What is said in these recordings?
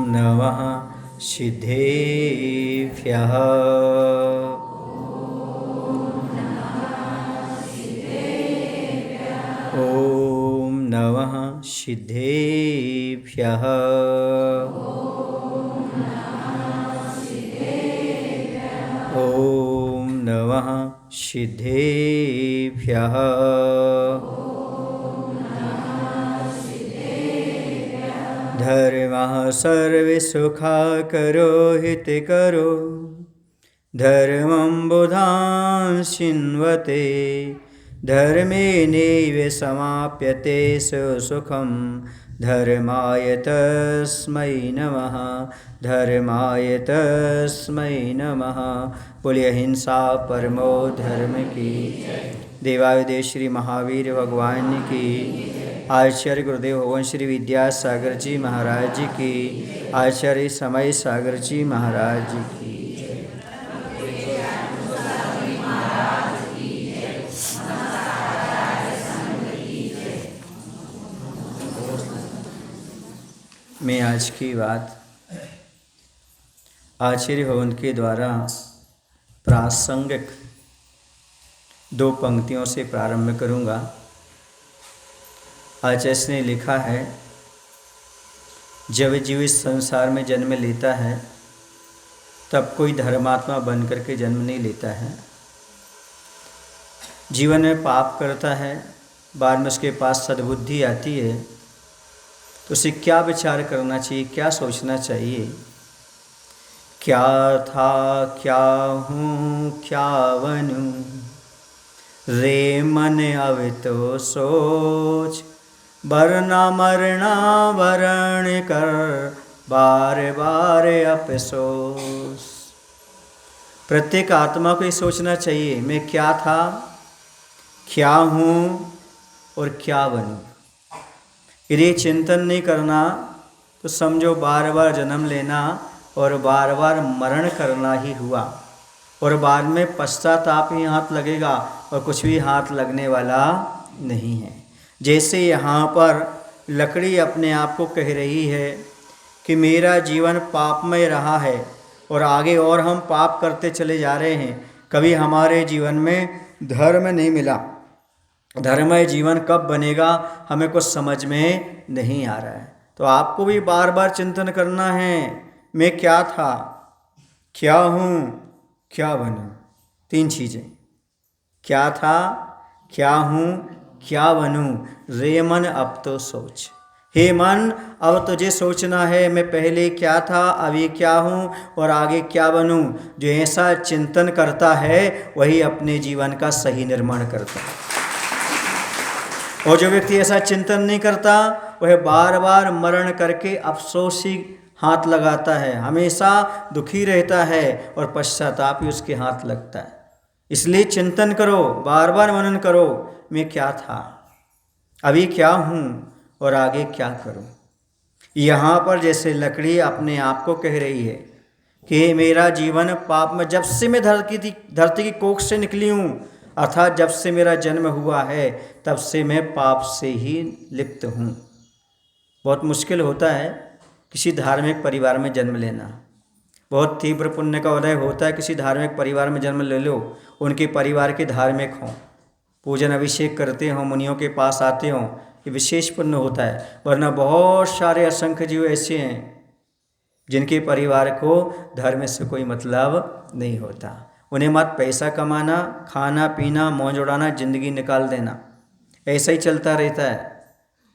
नमः सिद्धेभ्यः। ॐ नमः सिद्धेभ्यः। ॐ नमः सिद्धेभ्यः। धर्मः सर्वे सुखाकरो हितकरो धर्मं बुधां शिन्वते धर्मे नैव समाप्यते सुखं धर्माय तस्मै नमः धर्माय तस्मै नमः। बोलिए अहिंसा परमो धर्म की। देवादिदेव श्री महावीर भगवान की। आचार्य गुरुदेव भगवान श्री विद्यासागर जी महाराज जी की। आचार्य समय सागर जी महाराज जी की। मैं आज की बात आचार्य भगवान के द्वारा प्रासंगिक 2 पंक्तियों से प्रारंभ करूंगा। आचार्य ने लिखा है, जब जीव इस संसार में जन्म लेता है तब कोई धर्मात्मा बन करके जन्म नहीं लेता है। जीवन में पाप करता है, बाद में उसके पास सद्बुद्धि आती है तो उसे क्या विचार करना चाहिए, क्या सोचना चाहिए। क्या था क्या हूँ क्या बनूँ, रे मन अब तो सोच, वरना मरना वरण कर बार बार अफसोस। प्रत्येक आत्मा को ये सोचना चाहिए, मैं क्या था, क्या हूँ और क्या बनूँ। यदि चिंतन नहीं करना तो समझो बार बार जन्म लेना और बार बार मरण करना ही हुआ, और बाद में पश्चाताप ही हाथ लगेगा और कुछ भी हाथ लगने वाला नहीं है। जैसे यहाँ पर लकड़ी अपने आप को कह रही है कि मेरा जीवन पापमय रहा है और आगे और हम पाप करते चले जा रहे हैं, कभी हमारे जीवन में धर्म नहीं मिला। धर्ममय जीवन कब बनेगा हमें कुछ समझ में नहीं आ रहा है। तो आपको भी बार बार चिंतन करना है, मैं क्या था, क्या हूँ, क्या बनूँ। 3 चीज़ें, क्या था, क्या हूँ, क्या बनूँ। रे मन अब तो सोच, हे मन अब तुझे सोचना है, मैं पहले क्या था, अभी क्या हूँ और आगे क्या बनूँ। जो ऐसा चिंतन करता है वही अपने जीवन का सही निर्माण करता है, और जो व्यक्ति ऐसा चिंतन नहीं करता वह बार बार मरण करके अफसोस ही हाथ लगाता है, हमेशा दुखी रहता है और पश्चाताप ही उसके हाथ लगता है। इसलिए चिंतन करो, बार बार मनन करो, मैं क्या था, अभी क्या हूँ और आगे क्या करूँ। यहाँ पर जैसे लकड़ी अपने आप को कह रही है कि मेरा जीवन पाप में, जब से मैं धरती की कोख से निकली हूँ, अर्थात जब से मेरा जन्म हुआ है तब से मैं पाप से ही लिप्त हूँ। बहुत मुश्किल होता है किसी धार्मिक परिवार में जन्म लेना, बहुत तीव्र पुण्य का उदय होता है। किसी धार्मिक परिवार में जन्म ले लो, उनके परिवार के धार्मिक हों, पूजन अभिषेक करते हों, मुनियों के पास आते हों, ये विशेष पुण्य होता है। वरना बहुत सारे असंख्य जीव ऐसे हैं जिनके परिवार को धर्म से कोई मतलब नहीं होता। उन्हें मत पैसा कमाना, खाना पीना, मौज उड़ाना, ज़िंदगी निकाल देना, ऐसा ही चलता रहता है,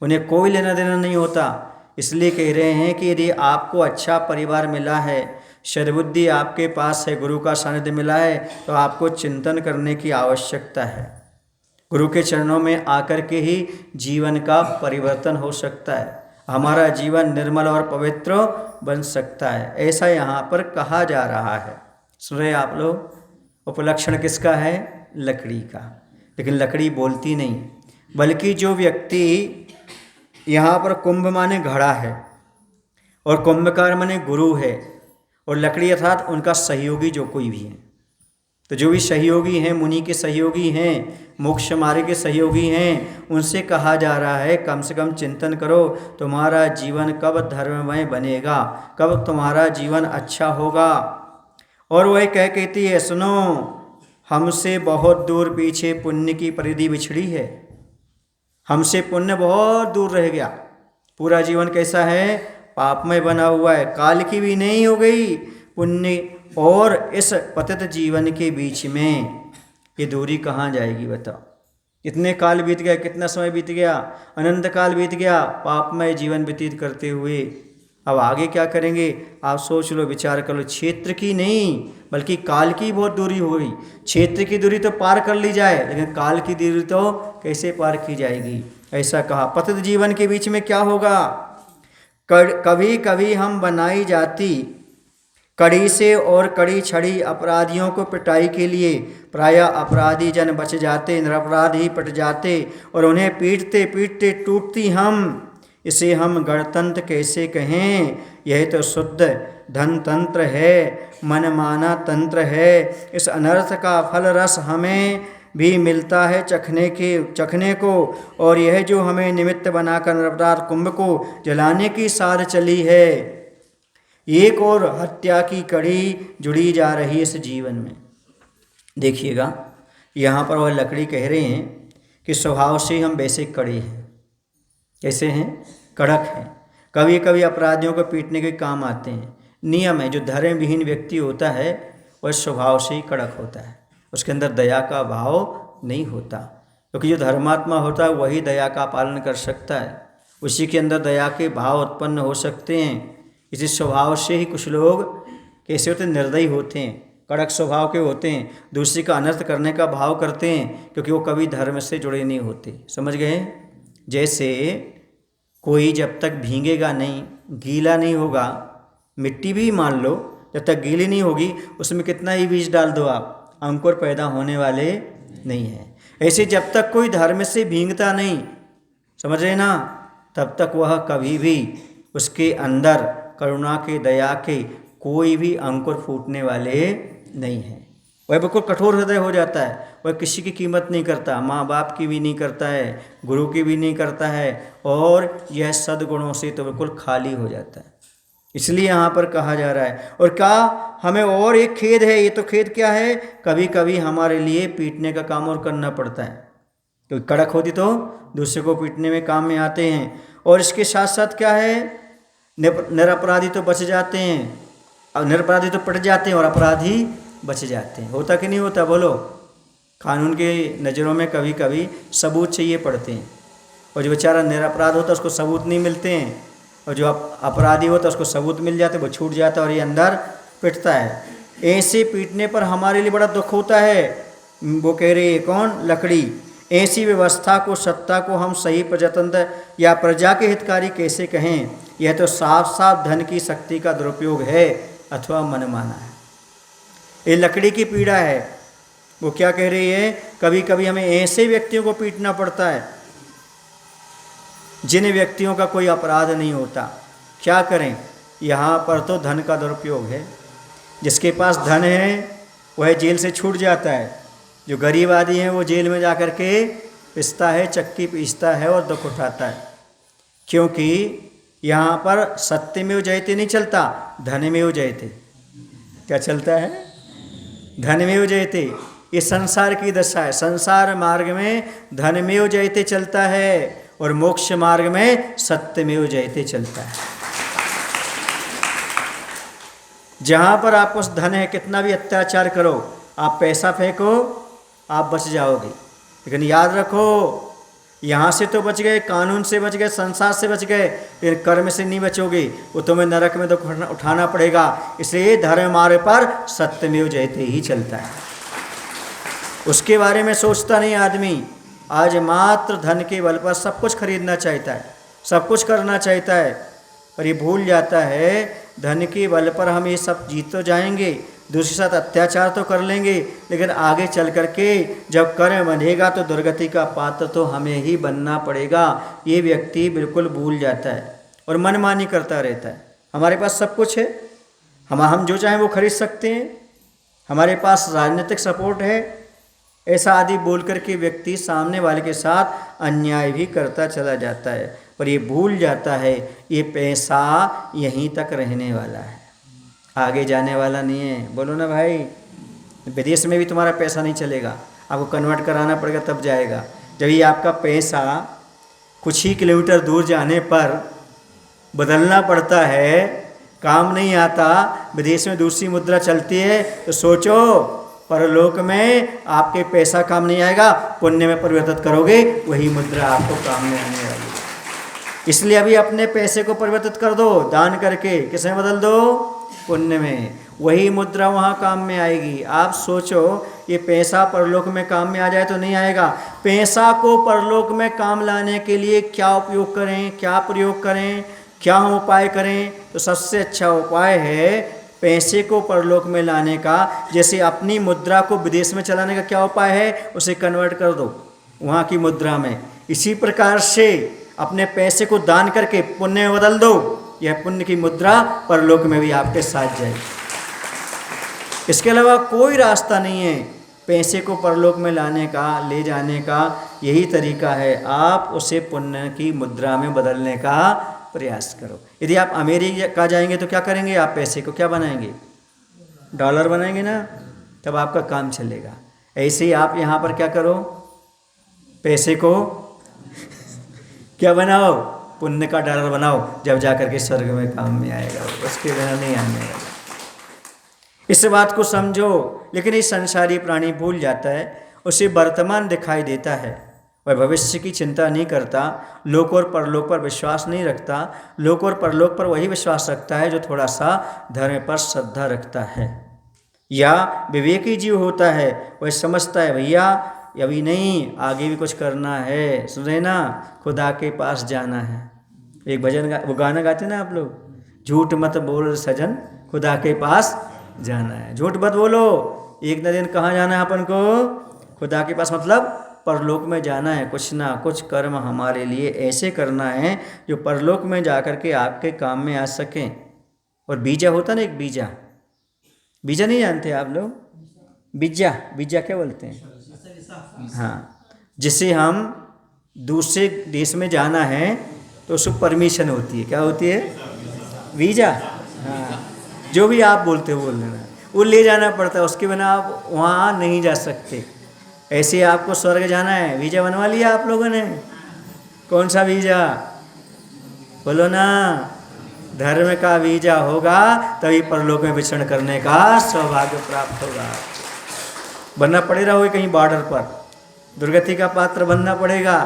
उन्हें कोई लेना देना नहीं होता। इसलिए कह रहे हैं कि यदि आपको अच्छा परिवार मिला है, सद्बुद्धि आपके पास है, गुरु का सानिध्य मिला है, तो आपको चिंतन करने की आवश्यकता है। गुरु के चरणों में आकर के ही जीवन का परिवर्तन हो सकता है, हमारा जीवन निर्मल और पवित्र बन सकता है, ऐसा यहाँ पर कहा जा रहा है। सुन रहे आप लोग, उपलक्षण किसका है? लकड़ी का। लेकिन लकड़ी बोलती नहीं, बल्कि जो व्यक्ति यहाँ पर कुंभ माने घड़ा है और कुंभकार माने गुरु है, और लकड़ी अर्थात उनका सहयोगी जो कोई भी है। तो जो भी सहयोगी हैं, मुनि के सहयोगी हैं, मोक्ष मार्ग के सहयोगी हैं, उनसे कहा जा रहा है कम से कम चिंतन करो तुम्हारा जीवन कब धर्ममय बनेगा, कब तुम्हारा जीवन अच्छा होगा। और वह कहती है सुनो, हमसे बहुत दूर पीछे पुण्य की परिधि बिछड़ी है, हमसे पुण्य बहुत दूर रह गया, पूरा जीवन कैसा है, पापमय बना हुआ है, काल की भी नहीं हो गई पुण्य और इस पतित जीवन के बीच में ये दूरी कहाँ जाएगी बताओ। कितने काल बीत गया, कितना समय बीत गया, अनंत काल बीत गया पापमय जीवन व्यतीत करते हुए। अब आगे क्या करेंगे आप सोच लो, विचार कर लो। क्षेत्र की नहीं बल्कि काल की बहुत दूरी हो गई। क्षेत्र की दूरी तो पार कर ली जाए, लेकिन काल की दूरी तो कैसे पार की जाएगी। ऐसा कहा पतित जीवन के बीच में क्या होगा। कभी कभी हम बनाई जाती कड़ी से और कड़ी छड़ी अपराधियों को पिटाई के लिए प्रायः अपराधी जन बच जाते, निरपराध ही पिट जाते और उन्हें पीटते पीटते टूटती हम। इसे हम गणतंत्र कैसे कहें, यह तो शुद्ध धन तंत्र है, मनमाना तंत्र है। इस अनर्थ का फल रस हमें भी मिलता है चखने को, और यह जो हमें निमित्त बनाकर निरपराध कुंभ को जलाने की साध चली है, एक और हत्या की कड़ी जुड़ी जा रही है इस जीवन में। देखिएगा यहाँ पर वह लकड़ी कह रहे हैं कि स्वभाव से हम वैसे कड़े हैं। कैसे हैं, कड़क हैं। कभी कभी अपराधियों को पीटने के काम आते हैं। नियम है, जो धर्म विहीन व्यक्ति होता है वह स्वभाव से ही कड़क होता है, उसके अंदर दया का भाव नहीं होता, क्योंकि जो धर्मात्मा होता है वही दया का पालन कर सकता है, उसी के अंदर दया के भाव उत्पन्न हो सकते हैं। इसी स्वभाव से ही कुछ लोग कैसे होते हैं, निर्दयी होते हैं, कड़क स्वभाव के होते हैं, दूसरे का अनर्थ करने का भाव करते हैं, क्योंकि वो कभी धर्म से जुड़े नहीं होते। समझ गए। जैसे कोई जब तक भीगेगा नहीं, गीला नहीं होगा, मिट्टी भी मान लो जब तक गीली नहीं होगी उसमें कितना ही बीज डाल दो आप, अंकुर पैदा होने वाले नहीं हैं। ऐसे जब तक कोई धर्म से भीगता नहीं, समझ रहे ना, तब तक वह कभी भी उसके अंदर करुणा के दया के कोई भी अंकुर फूटने वाले नहीं हैं। वह बिल्कुल कठोर हृदय हो जाता है, वह किसी की कीमत नहीं करता, माँ बाप की भी नहीं करता है, गुरु की भी नहीं करता है, और यह सद्गुणों से तो बिल्कुल खाली हो जाता है। इसलिए यहाँ पर कहा जा रहा है। और क्या हमें और एक खेद है, ये तो खेद क्या है, कभी कभी हमारे लिए पीटने का काम और करना पड़ता है, क्योंकि कड़क होती तो दूसरे को पीटने में काम में आते हैं। और इसके साथ साथ क्या है, निरपराधी तो बच जाते हैं, और निरपराधी तो पिट जाते हैं और अपराधी बच जाते हैं। होता कि नहीं होता बोलो। कानून के नज़रों में कभी कभी सबूत चाहिए पड़ते हैं, और जो बेचारा निरपराध होता है उसको सबूत नहीं मिलते हैं, और जो अपराधी होता है उसको सबूत मिल जाते, वो छूट जाता है और ये अंदर पिटता है। ऐसे पीटने पर हमारे लिए बड़ा दुख होता है। वो कह रही है कौन, लकड़ी। ऐसी व्यवस्था को, सत्ता को हम सही प्रजातंत्र या प्रजा के हितकारी कैसे कहें। यह तो साफ साफ धन की शक्ति का दुरुपयोग है अथवा मनमाना है। ये लकड़ी की पीड़ा है। वो क्या कह रही है, कभी कभी हमें ऐसे व्यक्तियों को पीटना पड़ता है जिन व्यक्तियों का कोई अपराध नहीं होता। क्या करें, यहाँ पर तो धन का दुरुपयोग है। जिसके पास धन है वह जेल से छूट जाता है, जो गरीब आदमी है वो जेल में जा कर के पिसता है, चक्की पीसता है और दुख उठाता है। क्योंकि यहाँ पर सत्यमेव जयते नहीं चलता, धनमेव जयते। क्या चलता है, धनमेव जयते। ये संसार की दशा है। संसार मार्ग में धनमेव जयते चलता है और मोक्ष मार्ग में सत्यमेव जयते चलता है। जहाँ पर आपको धन है, कितना भी अत्याचार करो, आप पैसा फेंको, आप बच जाओगे। लेकिन याद रखो, यहाँ से तो बच गए, कानून से बच गए, संसार से बच गए, लेकिन कर्म से नहीं बचोगे, वो तुम्हें नरक में तो उठाना पड़ेगा। इसलिए धर्म मार्ग पर सत्यमेव जयते ही चलता है। उसके बारे में सोचता नहीं आदमी। आज मात्र धन के बल पर सब कुछ खरीदना चाहता है, सब कुछ करना चाहता है, पर ये भूल जाता है धन के बल पर हम ये सब जीत तो जाएंगे, दूसरे साथ अत्याचार तो कर लेंगे, लेकिन आगे चल कर के जब कर्म बंधेगा तो दुर्गति का पात्र तो हमें ही बनना पड़ेगा। ये व्यक्ति बिल्कुल भूल जाता है और मनमानी करता रहता है। हमारे पास सब कुछ है, हम जो चाहें वो खरीद सकते हैं, हमारे पास राजनीतिक सपोर्ट है, ऐसा आदि बोल करके व्यक्ति सामने वाले के साथ अन्याय भी करता चला जाता है, पर ये भूल जाता है ये पैसा यहीं तक रहने वाला है, आगे जाने वाला नहीं है। बोलो ना भाई, विदेश में भी तुम्हारा पैसा नहीं चलेगा, आपको कन्वर्ट कराना पड़ेगा तब जाएगा। जब ये आपका पैसा कुछ ही किलोमीटर दूर जाने पर बदलना पड़ता है, काम नहीं आता, विदेश में दूसरी मुद्रा चलती है, तो सोचो परलोक में आपके पैसा काम नहीं आएगा, पुण्य में परिवर्तित करोगे, वही मुद्रा आपको काम में आने वाली है। इसलिए अभी अपने पैसे को परिवर्तित कर दो, दान करके किसमें बदल दो, पुण्य में, वही मुद्रा वहाँ काम में आएगी। आप सोचो ये पैसा परलोक में काम में आ जाए तो नहीं आएगा। पैसा को परलोक में काम लाने के लिए क्या उपयोग करें, क्या प्रयोग करें, क्या हम उपाय करें? तो सबसे अच्छा उपाय है पैसे को परलोक में लाने का। जैसे अपनी मुद्रा को विदेश में चलाने का क्या उपाय है, उसे कन्वर्ट कर दो वहाँ की मुद्रा में। इसी प्रकार से अपने पैसे को दान करके पुण्य में बदल दो, यह पुण्य की मुद्रा परलोक में भी आपके साथ जाएगी। इसके अलावा कोई रास्ता नहीं है पैसे को परलोक में लाने का, ले जाने का। यही तरीका है, आप उसे पुण्य की मुद्रा में बदलने का प्रयास करो। यदि आप अमेरिका जाएंगे तो क्या करेंगे, आप पैसे को क्या बनाएंगे, डॉलर बनाएंगे ना, तब आपका काम चलेगा। ऐसे ही आप यहाँ पर क्या करो, पैसे को क्या बनाओ, पुण्य का डॉलर बनाओ, जब जा करके स्वर्ग में काम में आएगा, उसके बिना नहीं आने वाला। इस बात को समझो। लेकिन इस संसारी प्राणी भूल जाता है, उसे वर्तमान दिखाई देता है, वह भविष्य की चिंता नहीं करता, लोक और परलोक पर विश्वास नहीं रखता। लोक और परलोक पर वही विश्वास रखता है जो थोड़ा सा धर्म पर श्रद्धा रखता है या विवेकी जीव होता है। वह समझता है भैया अभी नहीं, आगे भी कुछ करना है, सुन रहे ना, खुदा के पास जाना है। एक भजन वो गाना गाते ना आप लोग, झूठ मत बोल सजन, खुदा के पास जाना है। झूठ मत बोलो, एक न दिन कहाँ जाना है अपन को, खुदा के पास, मतलब परलोक में जाना है। कुछ ना कुछ कर्म हमारे लिए ऐसे करना है जो परलोक में जाकर के आपके काम में आ सकें। और बीजा होता ना, एक बीजा, बीजा नहीं जानते आप लोग, बीजा, बीजा क्या बोलते हैं, हाँ, जिसे हम दूसरे देश में जाना है तो उसको परमिशन होती है, क्या होती है, वीजा, हाँ, जो भी आप बोलते हो बोल लेना, वो ले जाना पड़ता है, उसके बिना आप वहाँ नहीं जा सकते। ऐसे आपको स्वर्ग जाना है, वीजा बनवा लिया आप लोगों ने, कौन सा वीजा बोलो ना, धर्म का वीजा होगा तभी परलोक में विचरण करने का सौभाग्य प्राप्त होगा। बनना पड़ेगा, हो कहीं बॉर्डर पर दुर्गति का पात्र बनना पड़ेगा।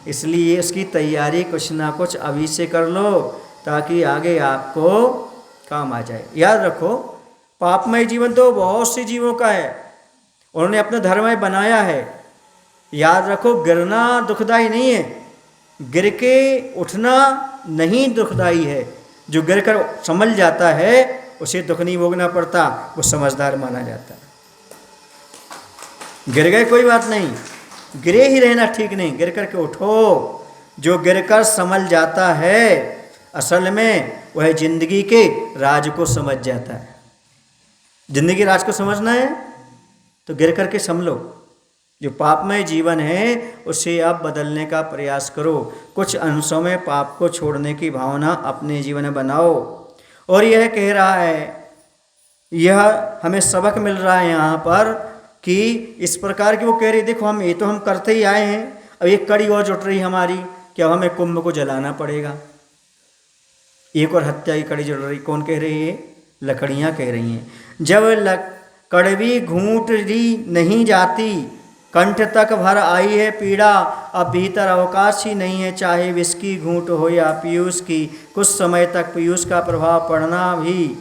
इसलिए इसकी तैयारी कुछ ना कुछ अभी से कर लो ताकि आगे आपको काम आ जाए। याद रखो, पापमय जीवन तो बहुत से जीवों का है, उन्होंने अपना धर्ममय बनाया है। याद रखो, गिरना दुखदाई नहीं है, गिर के उठना नहीं दुखदाई है। जो गिर कर संभल जाता है उसे दुख नहीं भोगना पड़ता, वो समझदार माना जाता है। गिर गए कोई बात नहीं, गिरे ही रहना ठीक नहीं, गिर करके उठो। जो गिर कर संभल जाता है असल में वह जिंदगी के राज को समझ जाता है। जिंदगी के राज को समझना है तो गिर करके संभलो। जो पापमय जीवन है उसे आप बदलने का प्रयास करो। कुछ अंशों में पाप को छोड़ने की भावना अपने जीवन में बनाओ। और यह कह रहा है, यह हमें सबक मिल रहा है यहाँ पर कि इस प्रकार की वो कह रही, देखो हम ये तो हम करते ही आए हैं, अब एक कड़ी और जुट रही हमारी कि अब हमें कुंभ को जलाना पड़ेगा। एक और हत्या की कड़ी जुट रही, कौन कह रही है, लकड़ियाँ कह रही हैं। जब कड़वी घूंटरी नहीं जाती, कंठ तक भर आई है पीड़ा, अब भीतर अवकाश ही नहीं है, चाहे विष की घूंट हो या पीयूष की, कुछ समय तक पीयूष का प्रभाव पड़ना भी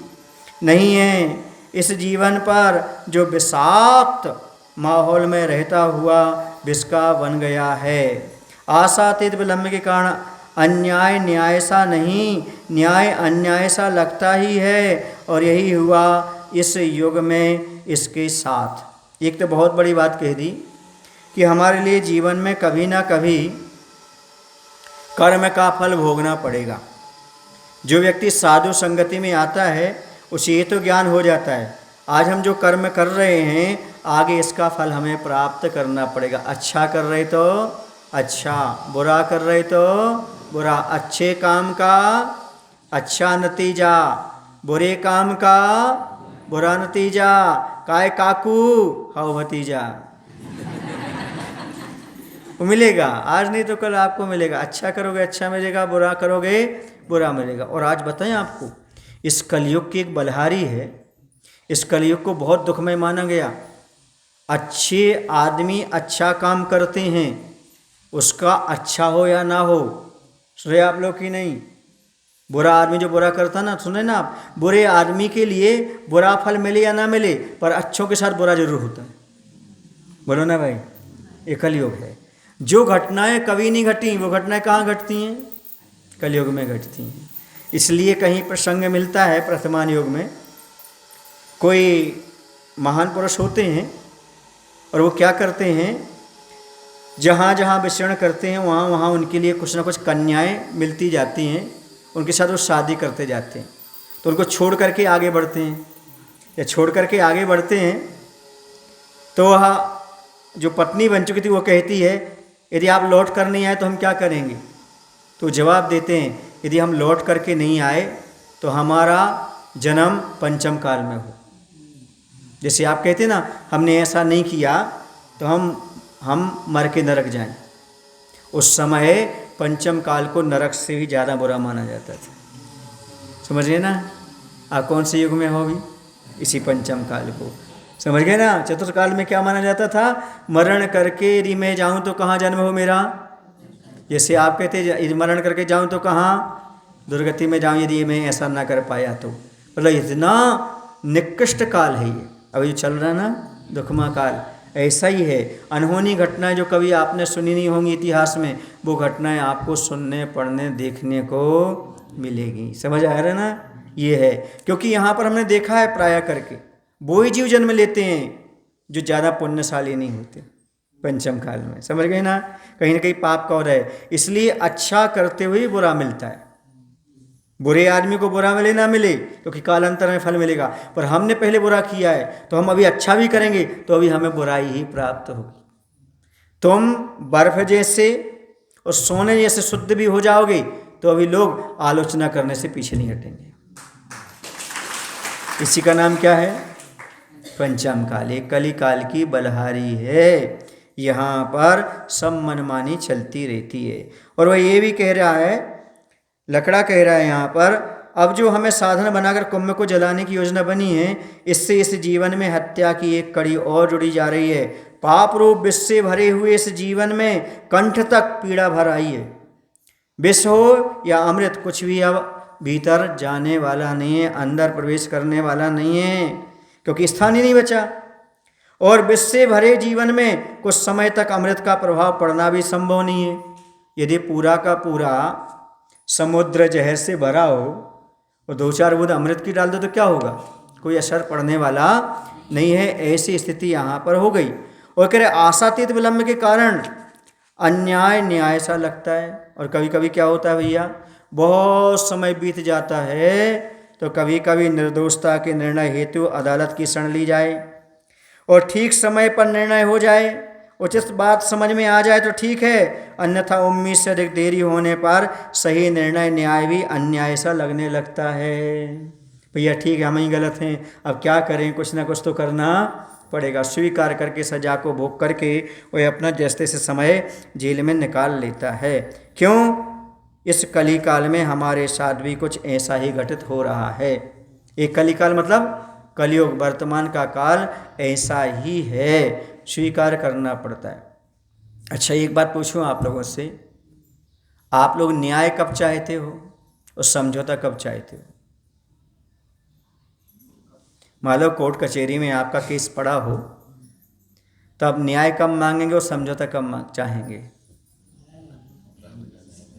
नहीं है इस जीवन पर, जो विषाक्त माहौल में रहता हुआ विष का बन गया है। आशातीत विलंब के कारण अन्याय न्याय सा नहीं, न्याय अन्याय सा लगता ही है, और यही हुआ इस युग में इसके साथ। एक तो बहुत बड़ी बात कह दी कि हमारे लिए जीवन में कभी ना कभी कर्म का फल भोगना पड़ेगा। जो व्यक्ति साधु संगति में आता है उसे ये तो ज्ञान हो जाता है, आज हम जो कर्म कर रहे हैं आगे इसका फल हमें प्राप्त करना पड़ेगा। अच्छा कर रहे तो अच्छा, बुरा कर रहे तो बुरा। अच्छे काम का अच्छा नतीजा, बुरे काम का बुरा नतीजा। काय काकू हाउ भतीजा। वो मिलेगा, आज नहीं तो कल आपको मिलेगा। अच्छा करोगे अच्छा मिलेगा, बुरा करोगे बुरा मिलेगा। और आज बताएं आपको, इस कलयुग की एक बलहारी है। इस कलयुग को बहुत दुखमय माना गया। अच्छे आदमी अच्छा काम करते हैं, उसका अच्छा हो या ना हो, सुने आप लोग की नहीं। बुरा आदमी जो बुरा करता ना, सुने ना आप, बुरे आदमी के लिए बुरा फल मिले या ना मिले, पर अच्छों के साथ बुरा जरूर होता है। बोलो ना भाई, ये कलयुग है। जो घटनाएं कभी नहीं घटी, वो घटनाएं कहाँ घटती हैं? कलयुग में घटती हैं। इसलिए कहीं प्रसंग मिलता है वर्तमान युग में, कोई महान पुरुष होते हैं और वो क्या करते हैं, जहाँ जहाँ विचरण करते हैं वहाँ वहाँ उनके लिए कुछ ना कुछ कन्याएं मिलती जाती हैं, उनके साथ वो शादी करते जाते हैं। तो उनको छोड़ करके आगे बढ़ते हैं, या छोड़ करके आगे बढ़ते हैं तो वह जो पत्नी बन चुकी थी वो कहती है, यदि आप लौट कर नहीं आए तो हम क्या करेंगे? तो जवाब देते हैं, यदि हम लौट करके नहीं आए तो हमारा जन्म पंचम काल में हो। जैसे आप कहते ना, हमने ऐसा नहीं किया तो हम मर के नरक जाएं। उस समय पंचम काल को नरक से भी ज़्यादा बुरा माना जाता था। समझ गए ना? आप कौन से युग में हो भी? इसी पंचम काल को समझ गए ना? चतुर्थ काल में क्या माना जाता था? मरण करके यदि मैं जाऊँ तो कहाँ जन्म हो मेरा? जैसे आप कहते यदि मरण करके जाऊँ तो कहाँ दुर्गति में जाऊँ, यदि मैं ऐसा ना कर पाया तो। मतलब इतना निकृष्ट काल है ये अभी जो चल रहा ना, दुखमा काल। ऐसा ही है। अनहोनी घटनाएं जो कभी आपने सुनी नहीं होंगी इतिहास में, वो घटनाएं आपको सुनने पढ़ने देखने को मिलेगी। समझ आ रहा है ना? ये है क्योंकि यहाँ पर हमने देखा है प्राय करके वो ही जीव जन्म लेते हैं जो ज़्यादा पुण्यशाली नहीं होते पंचम काल में। समझ गए ना? कहीं ना कहीं पाप का उदय है। इसलिए अच्छा करते हुए बुरा मिलता है। बुरे आदमी को बुरा मिले ना मिले क्योंकि कालांतर में फल मिलेगा, पर हमने पहले बुरा किया है तो हम अभी अच्छा भी करेंगे तो अभी हमें बुराई ही प्राप्त होगी। तुम बर्फ जैसे और सोने जैसे शुद्ध भी हो जाओगे तो अभी लोग आलोचना करने से पीछे नहीं हटेंगे। इसी का नाम क्या है? पंचम काल। एक कली काल की बलहारी है। यहाँ पर सब मनमानी चलती रहती है। और वह ये भी कह रहा है, लकड़ा कह रहा है यहाँ पर, अब जो हमें साधन बनाकर कुंभ को जलाने की योजना बनी है, इससे इस जीवन में हत्या की एक कड़ी और जुड़ी जा रही है। पाप रूप विष से भरे हुए इस जीवन में कंठ तक पीड़ा भर आई है। विष हो या अमृत, कुछ भी अब भीतर जाने वाला नहीं है, अंदर प्रवेश करने वाला नहीं है, क्योंकि स्थान ही नहीं बचा। और विष से भरे जीवन में कुछ समय तक अमृत का प्रभाव पड़ना भी संभव नहीं है। यदि पूरा का पूरा समुद्र जहर से भरा हो और 2-4 बूंद अमृत की डाल दो तो क्या होगा? कोई असर पड़ने वाला नहीं है। ऐसी स्थिति यहाँ पर हो गई। और कह रहे आशातीत विलंब के कारण अन्याय न्याय सा लगता है। और कभी कभी क्या होता है भैया, बहुत समय बीत जाता है तो कभी कभी निर्दोषता के निर्णय हेतु अदालत की शरण ली जाए और ठीक समय पर निर्णय हो जाए, उचित बात समझ में आ जाए तो ठीक है, अन्यथा उम्मीद से अधिक देरी होने पर सही निर्णय न्याय भी अन्याय सा लगने लगता है। भैया ठीक है, हम ही गलत हैं, अब क्या करें, कुछ ना कुछ तो करना पड़ेगा। स्वीकार करके सजा को भोग करके वह अपना जैसे से समय जेल में निकाल लेता है। क्यों? इस कली काल में हमारे साथ भी कुछ ऐसा ही घटित हो रहा है। एक कली काल मतलब कलयुग, वर्तमान का काल ऐसा ही है, स्वीकार करना पड़ता है। अच्छा एक बात पूछूं आप लोगों से, आप लोग न्याय कब चाहते हो और समझौता कब चाहते हो? मान लो कोर्ट कचहरी में आपका केस पड़ा हो तो आप न्याय कब मांगेंगे और समझौता कब चाहेंगे?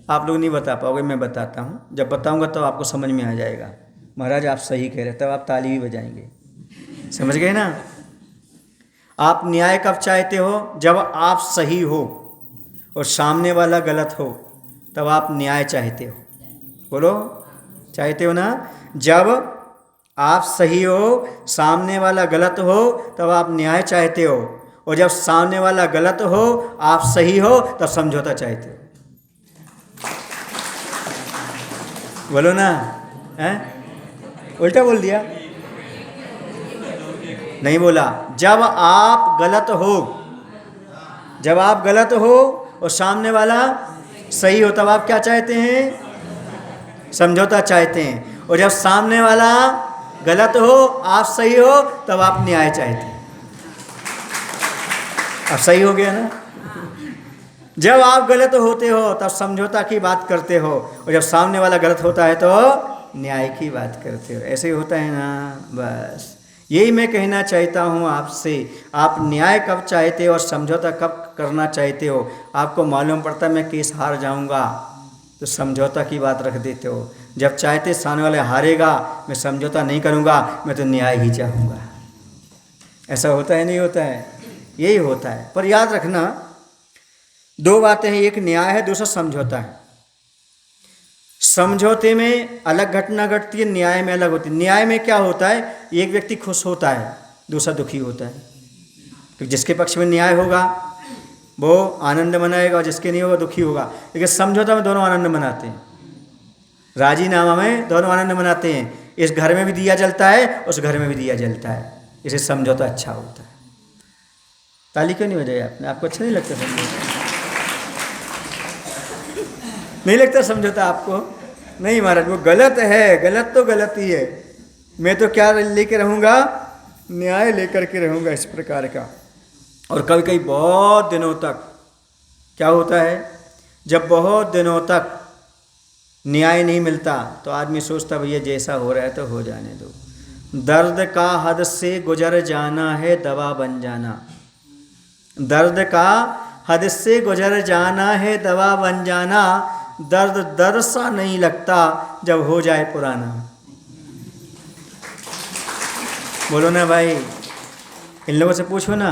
आप लोग नहीं बता पाओगे, मैं बताता हूँ। जब बताऊँगा तो आपको समझ में आ जाएगा। महाराज आप सही कह रहे, तब आप ताली भी बजाएंगे। समझ गए ना? आप न्याय कब चाहते हो? जब आप सही हो और सामने वाला गलत हो, तब आप न्याय चाहते हो। बोलो, चाहते हो ना? जब आप सही हो, सामने वाला गलत हो, तब आप न्याय चाहते हो, और जब सामने वाला गलत हो, आप सही हो, तब समझौता चाहते हो। बोलो ना, हैं? उल्टा बोल दिया? नहीं बोला। जब आप गलत हो, जब आप गलत हो और सामने वाला सही हो, तब आप क्या चाहते हैं? समझौता चाहते हैं। और जब सामने वाला गलत हो, आप सही हो, तब आप न्याय चाहते हैं। अब सही हो गया ना? जब आप गलत होते हो तब समझौता की बात करते हो, और जब सामने वाला गलत होता है तो न्याय की बात करते हो। ऐसे ही होता है ना? बस यही मैं कहना चाहता हूँ आपसे। आप न्याय कब चाहते हो और समझौता कब करना चाहते हो? आपको मालूम पड़ता है मैं केस हार जाऊँगा तो समझौता की बात रख देते हो। जब चाहते सामने वाले हारेगा, मैं समझौता नहीं करूँगा, मैं तो न्याय ही चाहूँगा। ऐसा होता है नहीं होता है? यही होता है। पर याद रखना, दो बातें हैं, एक न्याय है, दूसरा समझौता है। समझौते में अलग घटना घटती है, न्याय में अलग होती है। न्याय में क्या होता है? एक व्यक्ति खुश होता है, दूसरा दुखी होता है। तो जिसके पक्ष में न्याय होगा वो आनंद मनाएगा, और जिसके नहीं होगा दुखी होगा। लेकिन समझौता में दोनों आनंद मनाते हैं, राजीनामा में दोनों आनंद मनाते हैं। इस घर में भी दिया जलता है, उस घर में भी दिया जलता है। इसे समझौता अच्छा होता है। ताली क्यों नहीं हो जाए आपने? आपको अच्छा नहीं लगता समझौता? नहीं लगता समझौता आपको? नहीं महाराज, वो गलत है। गलत तो गलत ही है। मैं तो क्या लेकर रहूँगा? न्याय लेकर के रहूँगा, इस प्रकार का। और कभी कभी बहुत दिनों तक क्या होता है, जब बहुत दिनों तक न्याय नहीं मिलता तो आदमी सोचता भैया जैसा हो रहा है तो हो जाने दो। दर्द का हद से गुजर जाना है दवा बन जाना। दर्द का हद से गुजर जाना है दवा बन जाना। दर्द दर्द सा नहीं लगता जब हो जाए पुराना। बोलो ना भाई, इन लोगों से पूछो ना,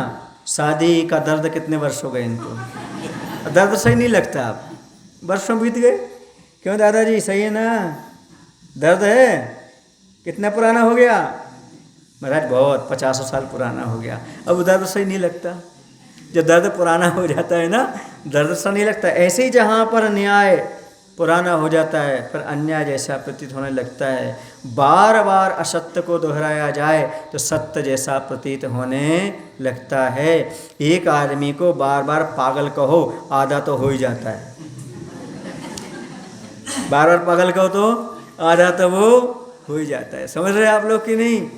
शादी का दर्द कितने वर्ष हो गए इनको? दर्द सही नहीं लगता। अब वर्षों बीत गए। क्यों दादाजी, सही है ना? दर्द है? कितना पुराना हो गया? महाराज बहुत 50 साल पुराना हो गया। अब दर्द सही नहीं लगता। जब दर्द पुराना हो जाता है ना, दर्द सा नहीं लगता। ऐसे ही जहाँ पर न्याय पुराना हो जाता है, फिर अन्याय जैसा प्रतीत होने लगता है। बार बार असत्य को दोहराया जाए तो सत्य जैसा प्रतीत होने लगता है। एक आदमी को बार बार पागल कहो, आधा तो हो ही जाता है। बार बार पागल कहो तो आधा तो वो हो ही जाता है। समझ रहे आप लोग कि नहीं?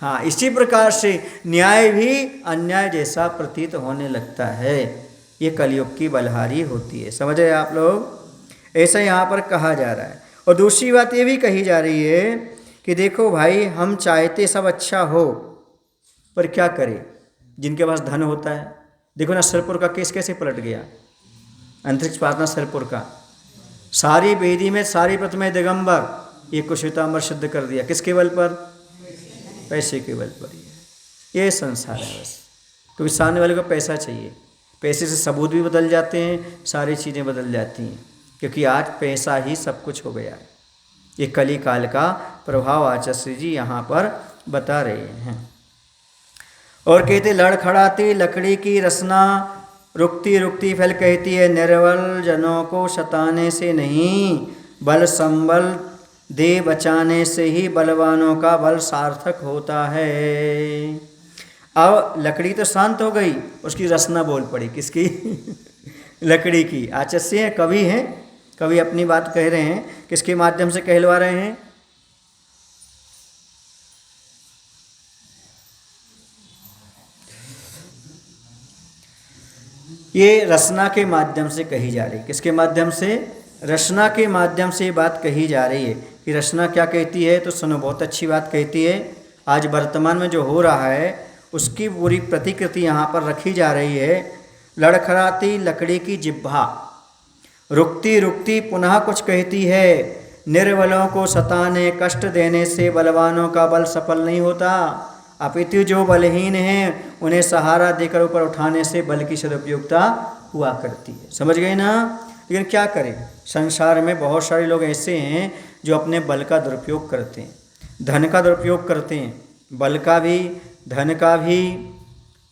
हाँ, इसी प्रकार से न्याय भी अन्याय जैसा प्रतीत होने लगता है। ये कलयुग की बलहारी होती है। समझ रहे आप लोग? ऐसा यहाँ पर कहा जा रहा है। और दूसरी बात ये भी कही जा रही है कि देखो भाई, हम चाहते सब अच्छा हो, पर क्या करें? जिनके पास धन होता है, देखो ना सिरपुर का केस कैसे पलट गया। अंतरिक्ष प्रार्थना सिरपुर का, सारी वेदी में सारी प्रतिमाएं दिगंबर, ये कुश्वेतांबर सिद्ध कर दिया। किसके बल पर? पैसे के बल पर। ये संसार है बस। क्योंकि सामने वाले को पैसा चाहिए, पैसे से सबूत भी बदल जाते हैं, सारी चीज़ें बदल जाती हैं, क्योंकि आज पैसा ही सब कुछ हो गया है। ये कली काल का प्रभाव आचार्य जी यहाँ पर बता रहे हैं। और कहते, लड़खड़ाती लकड़ी की रसना रुकती रुकती फल कहती है, निर्बल जनों को सताने से नहीं, बल संबल दे बचाने से ही बलवानों का बल सार्थक होता है। अब लकड़ी तो शांत हो गई, उसकी रसना बोल पड़ी। किसकी? लकड़ी की। आचार्य हैं, कवि हैं, कवि अपनी बात कह रहे हैं। किसके माध्यम से कहलवा रहे हैं? ये रचना के माध्यम से कही जा रही है। किसके माध्यम से? रचना के माध्यम से ये बात कही जा रही है कि रचना क्या कहती है। तो सुनो, बहुत अच्छी बात कहती है। आज वर्तमान में जो हो रहा है उसकी पूरी प्रतिकृति यहाँ पर रखी जा रही है। लड़खड़ाती लकड़ी की जिह्वा रुकती रुकती पुनः कुछ कहती है, निर्बलों को सताने कष्ट देने से बलवानों का बल सफल नहीं होता, अपितु जो बलहीन हैं उन्हें सहारा देकर ऊपर उठाने से बल की सदुपयोगिता हुआ करती है। समझ गए ना? लेकिन क्या करें, संसार में बहुत सारे लोग ऐसे हैं जो अपने बल का दुरुपयोग करते हैं। धन का दुरुपयोग करते हैं, बल का भी, धन का भी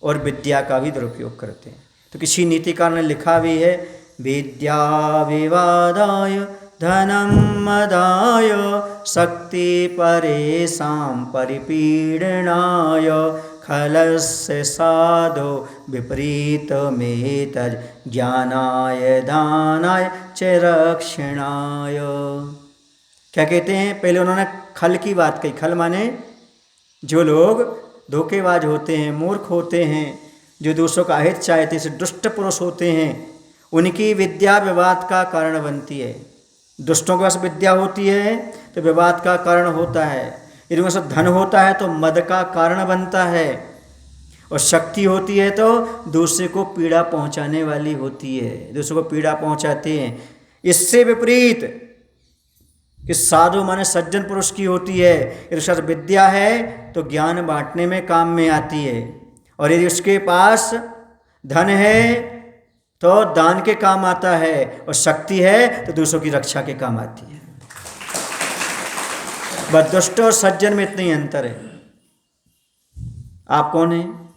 और विद्या का भी दुरुपयोग करते हैं। तो किसी नीतिकार ने लिखा भी है, विद्या विवादाय धनम मदाय शक्ति परेशान परिपीडनाय खलस्य साधो विपरीत मेतज ज्ञानाय दानाय च रक्षणाय। क्या कहते हैं, पहले उन्होंने खल की बात कही। खल माने जो लोग धोखेबाज होते हैं, मूर्ख होते हैं, जो दूसरों का हित चाहते से दुष्ट पुरुष होते हैं, उनकी विद्या विवाद का कारण बनती है। दुष्टों के पास विद्या होती है तो विवाद का कारण होता है, यदि उनके पास धन होता है तो मद का कारण बनता है, और शक्ति होती है तो दूसरे को पीड़ा पहुंचाने वाली होती है, दूसरे को पीड़ा पहुंचाते हैं। इससे विपरीत कि साधु माने सज्जन पुरुष की होती है, यदि उसके पास विद्या है तो ज्ञान बांटने में काम में आती है, और यदि उसके पास धन है तो दान के काम आता है, और शक्ति है तो दूसरों की रक्षा के काम आती है। बस दुष्ट और सज्जन में इतना ही अंतर है। आप कौन हैं?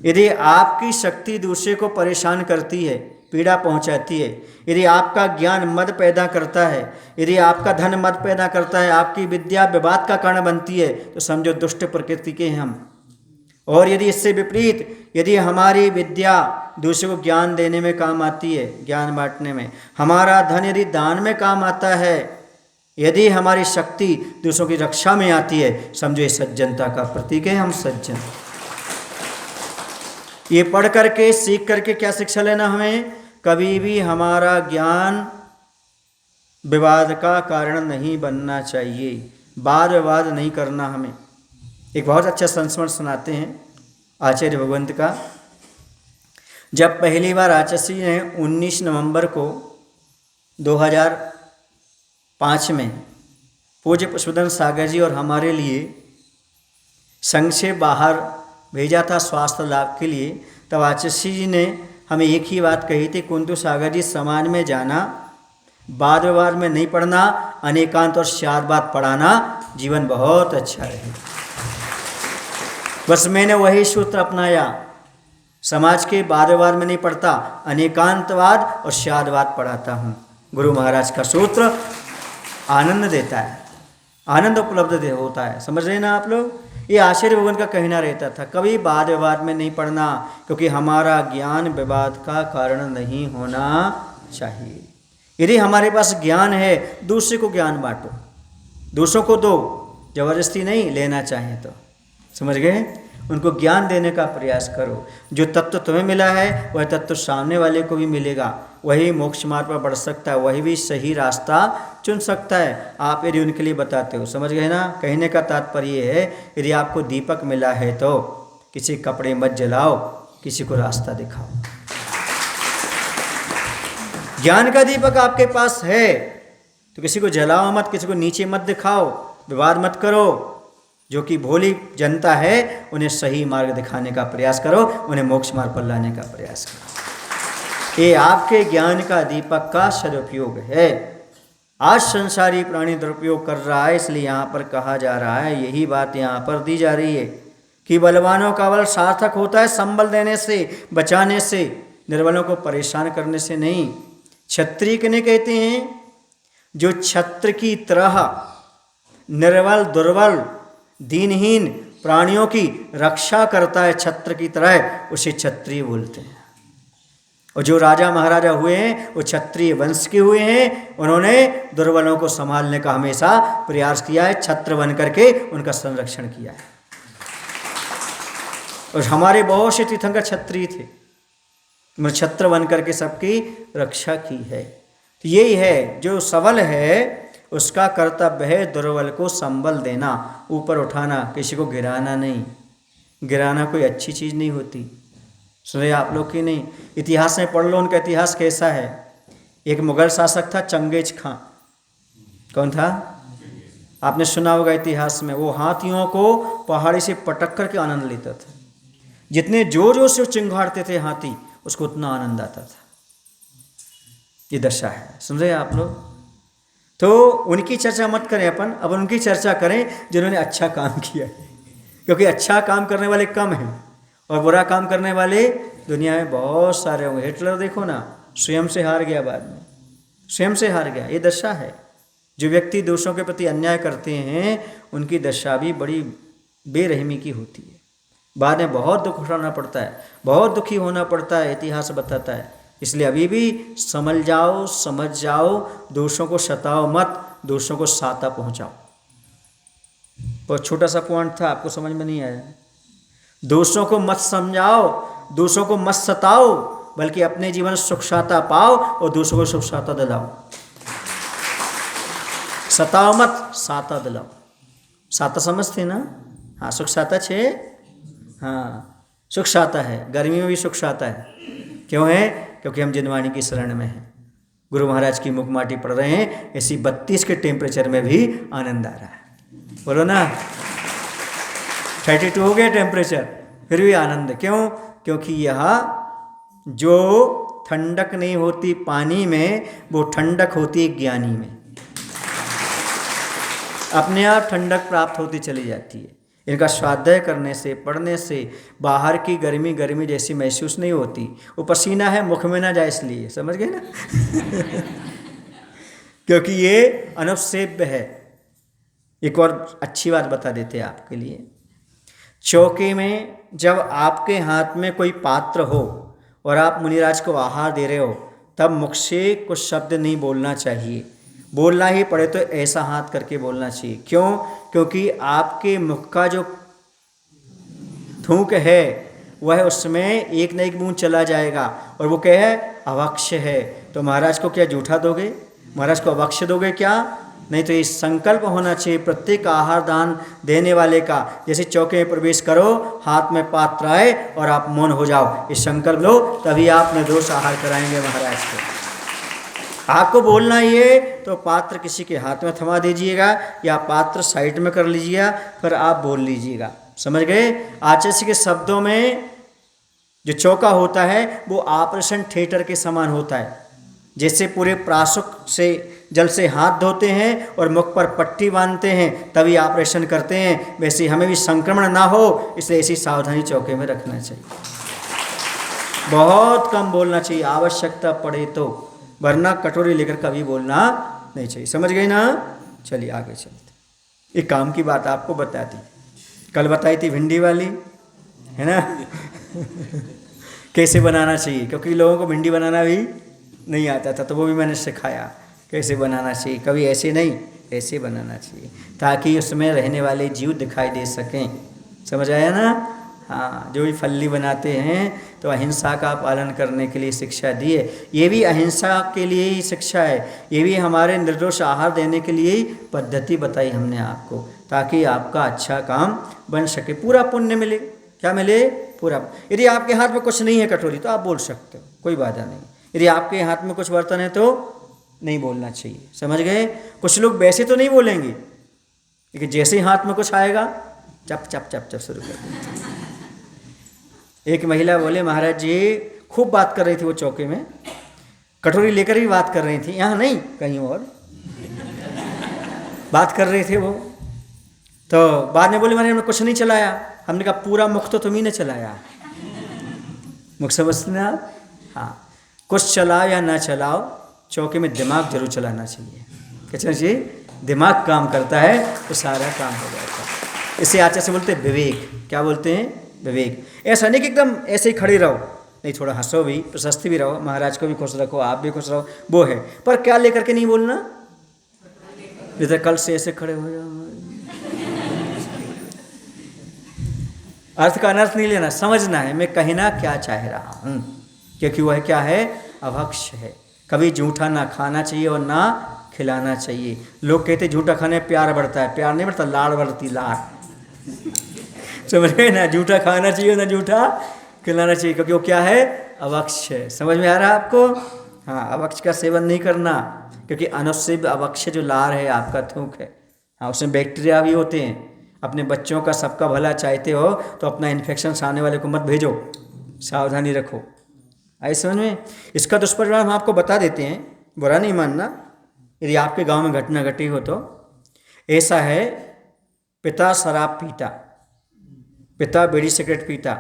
यदि आपकी शक्ति दूसरे को परेशान करती है, पीड़ा पहुंचाती है, यदि आपका ज्ञान मद पैदा करता है, यदि आपका धन मद पैदा करता है, आपकी विद्या विवाद का कारण बनती है, तो समझो दुष्ट प्रकृति के हैं हम। और यदि इससे विपरीत, यदि हमारी विद्या दूसरे को ज्ञान देने में काम आती है, ज्ञान बांटने में, हमारा धन यदि दान में काम आता है, यदि हमारी शक्ति दूसरों की रक्षा में आती है, समझो ये सज्जनता का प्रतीक है। हम सज्जन। ये पढ़ करके सीख करके क्या शिक्षा लेना हमें? कभी भी हमारा ज्ञान विवाद का कारण नहीं बनना चाहिए, वाद विवाद नहीं करना हमें। एक बहुत अच्छा संस्मरण सुनाते हैं आचार्य भगवंत का। जब पहली बार आचार्य ने 19 नवंबर को 2005 में पूज्य पुष्पधन सागर जी और हमारे लिए संघ से बाहर भेजा था स्वास्थ्य लाभ के लिए, तब आचार्य जी ने हमें एक ही बात कही थी, कुंतु सागर जी समाज में जाना, वाद विवाद में नहीं पढ़ना, अनेकांत और शादबाद पढ़ाना, जीवन बहुत अच्छा रहे। बस मैंने वही सूत्र अपनाया, समाज के वाद विवाद में नहीं पढ़ता, अनेकांतवाद और शादवाद पढ़ाता हूँ। गुरु महाराज का सूत्र आनंद देता है, आनंद उपलब्ध होता है। समझ रहे ना आप लोग? ये आचार्य भगवान का कहना रहता था, कभी वाद विवाद में नहीं पढ़ना, क्योंकि हमारा ज्ञान विवाद का कारण नहीं होना चाहिए। यदि हमारे पास ज्ञान है, दूसरे को ज्ञान बांटो, दूसरों को दो, जबरदस्ती नहीं, लेना चाहें तो। समझ गए? उनको ज्ञान देने का प्रयास करो। जो तत्व तुम्हें मिला है वह तत्व सामने वाले को भी मिलेगा, वही मोक्ष मार्ग पर बढ़ सकता है, वही भी सही रास्ता चुन सकता है, आप यदि उनके लिए बताते हो। समझ गए ना? कहने का तात्पर्य है, यदि आपको दीपक मिला है तो किसी कपड़े मत जलाओ, किसी को रास्ता दिखाओ। ज्ञान का दीपक आपके पास है तो किसी को जलाओ मत, किसी को नीचे मत दिखाओ, विवाद मत करो। जो कि भोली जनता है उन्हें सही मार्ग दिखाने का प्रयास करो, उन्हें मोक्ष मार्ग पर लाने का प्रयास करो। ये आपके ज्ञान का दीपक का सदुपयोग है। आज संसारी प्राणी दुरुपयोग कर रहा है, इसलिए यहाँ पर कहा जा रहा है, यही बात यहाँ पर दी जा रही है कि बलवानों का बल सार्थक होता है संबल देने से, बचाने से, निर्बलों को परेशान करने से नहीं। क्षत्रिय किन्हें कहते हैं? जो छत्र की तरह निर्बल, दुर्बल, दीनहीन प्राणियों की रक्षा करता है, छत्र की तरह, उसे क्षत्रिय बोलते हैं। और जो राजा महाराजा हुए हैं वो क्षत्रिय वंश के हुए हैं, उन्होंने दुर्बलों को संभालने का हमेशा प्रयास किया है, छत्र बन करके उनका संरक्षण किया है। और हमारे बहुत से तीर्थंकर क्षत्रिय थे, उन्होंने छत्र बन करके सबकी रक्षा की है। तो यही है, जो सबल है उसका कर्तव्य है दुर्बल को संबल देना, ऊपर उठाना, किसी को गिराना नहीं। गिराना कोई अच्छी चीज़ नहीं होती। सुने आप लोग की नहीं? इतिहास में पढ़ लो, उनका इतिहास कैसा है। एक मुगल शासक था चंगेज खां। कौन था? आपने सुना होगा इतिहास में। वो हाथियों को पहाड़ी से पटक करके आनंद लेता था। जितने जोर जोर से चिंगाड़ते थे हाथी, उसको उतना आनंद आता था। ये दशा है। सुन रहे आप लोग? तो उनकी चर्चा मत करें अपन, अब उनकी चर्चा करें जिन्होंने अच्छा काम किया है, क्योंकि अच्छा काम करने वाले कम हैं और बुरा काम करने वाले दुनिया में बहुत सारे होंगे। हिटलर देखो ना, स्वयं से हार गया, बाद में स्वयं से हार गया। ये दशा है। जो व्यक्ति दूसरों के प्रति अन्याय करते हैं उनकी दशा भी बड़ी बेरहमी की होती है। बाद में बहुत दुख उठाना पड़ता है, बहुत दुखी होना पड़ता है, इतिहास बताता है। इसलिए अभी भी समझ जाओ, दोषों को सताओ मत, दोषों को साता पहुंचाओ। बहुत छोटा सा पॉइंट था, आपको समझ में नहीं आया। दोषों को मत समझाओ, दोषों को मत सताओ, बल्कि अपने जीवन सुख शांता पाओ और दूसरों को सुख शांता दिलाओ। सताओ मत, साता दिलाओ। साता समझते ना? हाँ, सुख शांता छे। हाँ, सुख शांता है, गर्मी में भी सुख शांता है। क्यों है? क्योंकि हम जिनवाणी की शरण में हैं, गुरु महाराज की मुखमाटी पढ़ रहे हैं। ऐसी 32 के टेम्परेचर में भी आनंद आ रहा है। बोलो ना, 32 हो गया टेम्परेचर, फिर भी आनंद। क्यों? क्योंकि यह जो ठंडक नहीं होती पानी में, वो ठंडक होती है ज्ञानी में। अपने आप ठंडक प्राप्त होती चली जाती है। इनका स्वाध्याय करने से, पढ़ने से बाहर की गर्मी जैसी महसूस नहीं होती। वो पसीना है मुख में ना जाए, इसलिए। समझ गए ना? क्योंकि ये अनुसेव्य है। एक और अच्छी बात बता देते हैं आपके लिए। चौके में जब आपके हाथ में कोई पात्र हो और आप मुनिराज को आहार दे रहे हो, तब मुख से कुछ शब्द नहीं बोलना चाहिए। बोलना ही पड़े तो ऐसा हाथ करके बोलना चाहिए। क्यों? क्योंकि आपके मुख का जो थूक है वह उसमें एक न एक बूंद चला जाएगा, और वो क्या है? अवक्ष है। तो महाराज को क्या जूठा दोगे? महाराज को अवक्ष दोगे क्या? नहीं। तो ये संकल्प होना चाहिए प्रत्येक आहार दान देने वाले का। जैसे चौके में प्रवेश करो, हाथ में पात्र आए और आप मौन हो जाओ, ये संकल्प लो, तभी आप निर्दोष आहार कराएंगे महाराज को। आपको बोलना ही है तो पात्र किसी के हाथ में थमा दीजिएगा या पात्र साइड में कर लीजिएगा, फिर आप बोल लीजिएगा। समझ गए? आचार्य के शब्दों में जो चौका होता है वो ऑपरेशन थिएटर के समान होता है। जैसे पूरे प्राशुक से जल से हाथ धोते हैं और मुख पर पट्टी बांधते हैं तभी ऑपरेशन करते हैं, वैसे हमें भी संक्रमण ना हो, इसलिए ऐसी सावधानी चौके में रखना चाहिए। बहुत कम बोलना चाहिए, आवश्यकता पड़े तो, वरना कटोरी लेकर कभी बोलना नहीं चाहिए। समझ गए ना? चलिए आगे चलते। एक काम की बात आपको बता दी, कल बताई थी भिंडी वाली, है ना? कैसे बनाना चाहिए, क्योंकि लोगों को भिंडी बनाना भी नहीं आता था, तो वो भी मैंने सिखाया कैसे बनाना चाहिए। कभी ऐसे नहीं, ऐसे बनाना चाहिए, ताकि उसमें रहने वाले जीव दिखाई दे सकें। समझ आया ना? हाँ, जो भी फल्ली बनाते हैं तो अहिंसा का पालन करने के लिए शिक्षा दी है। ये भी अहिंसा के लिए ही शिक्षा है, ये भी हमारे निर्दोष आहार देने के लिए ही पद्धति बताई हमने आपको, ताकि आपका अच्छा काम बन सके, पूरा पुण्य मिले। क्या मिले? पूरा। यदि आपके हाथ में कुछ नहीं है कटोरी तो आप बोल सकते हो, कोई बाधा नहीं। यदि आपके हाथ में कुछ बर्तन है तो नहीं बोलना चाहिए। समझ गए? कुछ लोग वैसे तो नहीं बोलेंगे, लेकिन जैसे ही हाथ में कुछ आएगा चप चप चप चप शुरू कर देंगे। एक महिला बोले, महाराज जी, खूब बात कर रही थी वो चौके में, कटोरी लेकर ही बात कर रही थी, यहाँ नहीं कहीं और बात कर रहे थे वो। तो बाद में बोले, मैंने हमने कुछ नहीं चलाया। हमने कहा पूरा मुख तो तुम्ही ने चलाया। मुख समझते ना आप? हाँ, कुछ चलाओ या ना चलाओ, चौके में दिमाग जरूर चलाना चाहिए। क्या चलना चाहिए? दिमाग काम करता है तो सारा काम हो जाता है। इसे आचार्य से बोलते हैं विवेक। क्या बोलते हैं? विवेक। ऐसा नहीं कि एकदम ऐसे ही खड़े रहो, नहीं, थोड़ा हंसो भी, प्रशस्ति भी रहो, महाराज को भी खुश रखो, आप भी खुश रहो, वो है। पर क्या लेकर के नहीं बोलना? इधर कल से ऐसे खड़े हो जाओ, अर्थ का अनर्थ नहीं लेना, समझना है मैं कहना क्या चाह रहा हूँ, क्योंकि वह क्या है? अभक्ष है। कभी झूठा ना खाना चाहिए और ना खिलाना चाहिए। लोग कहते झूठा खाने प्यार बढ़ता है, प्यार नहीं बढ़ता, लाड़ बढ़ती, लाड़। समझ गए ना? झूठा खाना चाहिए ना झूठा खिलाना चाहिए, क्योंकि वो क्या है? अवक्ष है। समझ में आ रहा है आपको? हाँ, अवक्ष का सेवन नहीं करना, क्योंकि अनुसेव्य अवक्ष जो लार है आपका थूक है, हाँ, उसमें बैक्टीरिया भी होते हैं। अपने बच्चों का सबका भला चाहते हो तो अपना इन्फेक्शन आने वाले को मत भेजो, सावधानी रखो। आई समझ में? इसका दुष्परिणाम हम आपको बता देते हैं, बुरा नहीं मानना। यदि आपके गांव में घटना घटी हो तो ऐसा है, पिता शराब पीता, पिता बीड़ी सिगरेट पीता,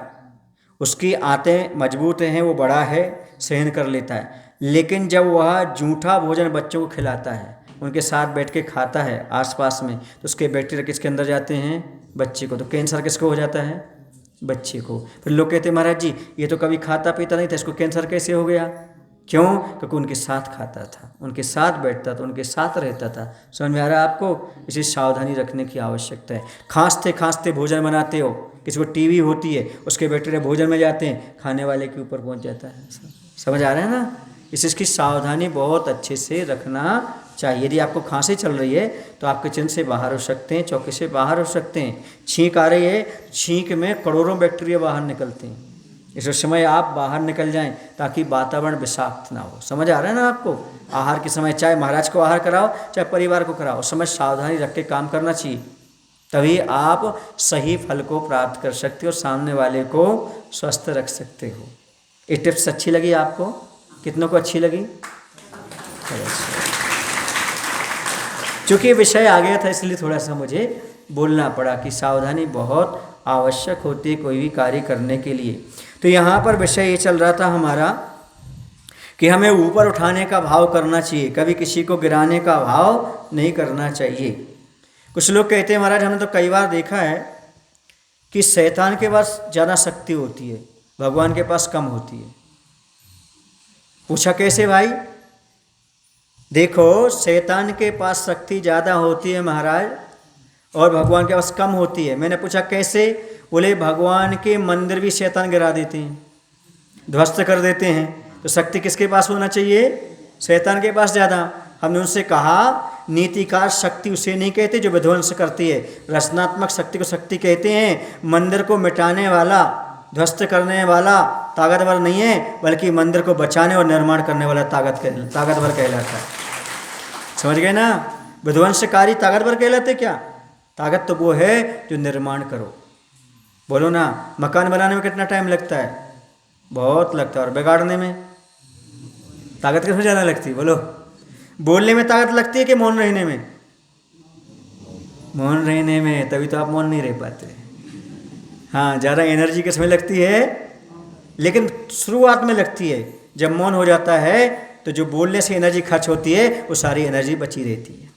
उसकी आंतें मजबूत हैं, वो बड़ा है, सहन कर लेता है, लेकिन जब वह जूठा भोजन बच्चों को खिलाता है, उनके साथ बैठ के खाता है आसपास में, तो उसके बैक्टीरिया किसके अंदर जाते हैं? बच्चे को। तो कैंसर किसको हो जाता है? बच्चे को। फिर लोग कहते हैं महाराज जी ये तो कभी खाता पीता नहीं था, इसको कैंसर कैसे हो गया? क्यों? क्योंकि उनके साथ खाता था, उनके साथ बैठता था, उनके साथ रहता था। समझ में आ रहा है आपको? इसी सावधानी रखने की आवश्यकता है। खांसते खांसते भोजन बनाते हो, किसी को टीबी होती है, उसके बैक्टीरिया भोजन में जाते हैं, खाने वाले के ऊपर पहुंच जाता है। समझ आ रहा है ना? इसकी सावधानी बहुत अच्छे से रखना चाहिए। यदि आपको खांसी चल रही है तो आप किचन से बाहर हो सकते हैं, चौकी से बाहर हो सकते हैं। छींक आ रही है, छींक में करोड़ों बैक्टीरिया बाहर निकलते हैं, इस समय आप बाहर निकल जाएं ताकि वातावरण विषाक्त ना हो। समझ आ रहा है ना आपको? आहार के समय चाहे महाराज को आहार कराओ चाहे परिवार को कराओ, उस समय सावधानी रख के काम करना चाहिए, तभी आप सही फल को प्राप्त कर सकते हो, सामने वाले को स्वस्थ रख सकते हो। ये टिप्स अच्छी लगी आपको? कितनों को अच्छी लगी? चूँकि विषय आ गया था इसलिए थोड़ा सा मुझे बोलना पड़ा कि सावधानी बहुत आवश्यक होती है कोई भी कार्य करने के लिए। तो यहाँ पर विषय ये चल रहा था हमारा कि हमें ऊपर उठाने का भाव करना चाहिए, कभी किसी को गिराने का भाव नहीं करना चाहिए। कुछ लोग कहते हैं महाराज हमने तो कई बार देखा है कि शैतान के पास ज़्यादा शक्ति होती है, भगवान के पास कम होती है। पूछा कैसे भाई? देखो शैतान के पास शक्ति ज़्यादा होती है महाराज और भगवान के पास कम होती है। मैंने पूछा कैसे? बोले भगवान के मंदिर भी शैतान गिरा देते हैं, ध्वस्त कर देते हैं। तो शक्ति किसके पास होना चाहिए? शैतान के पास ज़्यादा। हमने उनसे कहा नीतिकार शक्ति उसे नहीं कहते जो विध्वंस करती है, रचनात्मक शक्ति को शक्ति कहते हैं। मंदिर को मिटाने वाला, ध्वस्त करने वाला ताकतवर नहीं है, बल्कि मंदिर को बचाने और निर्माण करने वाला ताकतवर कहलाता है। समझ गए ना? विध्वंसकारी ताकतवर कहलाते क्या? ताकत तो वो है जो निर्माण करो। बोलो ना, मकान बनाने में कितना टाइम लगता है? बहुत लगता है। और बिगाड़ने में ताकत किसमें ज़्यादा लगती है? बोलो। बोलने में ताकत लगती है कि मौन रहने में? मौन रहने में, तभी तो आप मौन नहीं रह पाते। हाँ, ज़्यादा एनर्जी किसमें लगती है? लेकिन शुरुआत में लगती है। जब मौन हो जाता है तो जो बोलने से एनर्जी खर्च होती है वो सारी एनर्जी बची रहती है।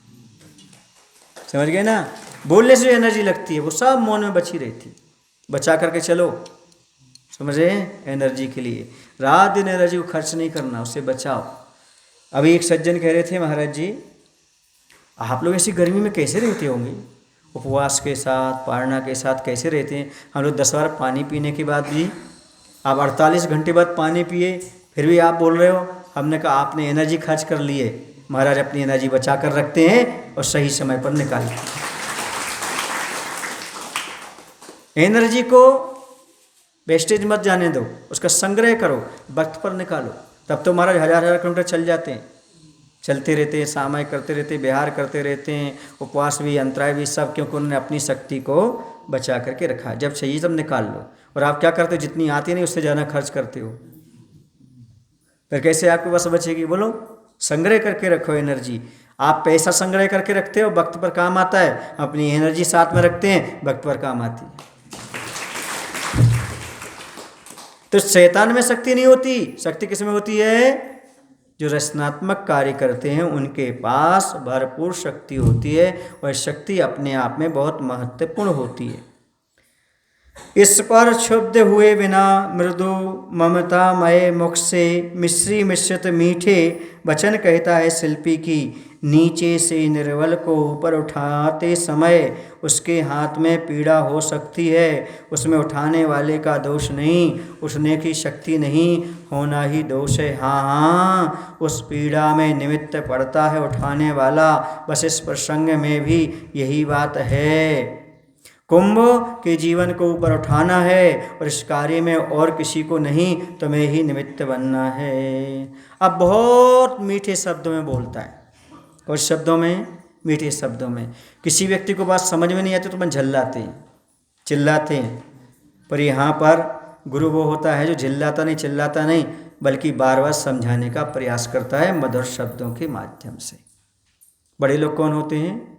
समझ गए ना? बोलने से जो एनर्जी लगती है वो सब मौन में बची रहती है। बचा करके चलो, समझे? एनर्जी के लिए रात दिन एनर्जी को खर्च नहीं करना, उससे बचाओ। अभी एक सज्जन कह रहे थे महाराज जी आप लोग ऐसी गर्मी में कैसे रहते होंगे? उपवास के साथ, पारणा के साथ कैसे रहते हैं? हम लोग 10 बार पानी पीने के बाद भी, आप 48 घंटे बाद पानी पिए फिर भी आप बोल रहे हो। हमने कहा आपने एनर्जी खर्च कर ली है, महाराज अपनी एनर्जी बचा कर रखते हैं और सही समय पर निकालते हैं। एनर्जी को वेस्टेज मत जाने दो, उसका संग्रह करो, वक्त पर निकालो, तब तो महाराज हजार किलोमीटर चल जाते हैं। चलते रहते हैं, सामायिक करते रहते हैं, विहार करते रहते हैं, उपवास भी, अंतराय भी, सब, क्योंकि उन्होंने अपनी शक्ति को बचा करके रखा। जब चाहिए तब निकाल लो। और आप क्या करते हो? जितनी आती नहीं उससे ज़्यादा खर्च करते हो, फिर कैसे आपके पास बचेगी? बोलो। संग्रह करके रखो एनर्जी। आप पैसा संग्रह करके रखते हो, वक्त पर काम आता है। अपनी एनर्जी साथ में रखते हैं, वक्त पर काम आती है। तो शैतान में शक्ति नहीं होती, शक्ति किस में होती है? जो रचनात्मक कार्य करते हैं उनके पास भरपूर शक्ति होती है, और शक्ति अपने आप में बहुत महत्वपूर्ण होती है। इस पर क्षुब्ध हुए बिना मृदु ममतामय मुख से मिश्री मिश्रित मीठे वचन कहता है शिल्पी की, नीचे से निर्बल को ऊपर उठाते समय उसके हाथ में पीड़ा हो सकती है, उसमें उठाने वाले का दोष नहीं, उठने की शक्ति नहीं, होना ही दोष है। हाँ हाँ, उस पीड़ा में निमित्त पड़ता है उठाने वाला। बस इस प्रसंग में भी यही बात है। कुंभ के जीवन को ऊपर उठाना है और इस कार्य में और किसी को नहीं, तुम्हें ही निमित्त बनना है। अब बहुत मीठे शब्दों में बोलता है, और शब्दों में, मीठे शब्दों में। किसी व्यक्ति को बात समझ में नहीं आती तो मन झल्लाते हैं, चिल्लाते हैं, पर यहाँ पर गुरु वो होता है जो झिल्लाता नहीं, चिल्लाता नहीं, बल्कि बार बार समझाने का प्रयास करता है मधुर शब्दों के माध्यम से। बड़े लोग कौन होते हैं?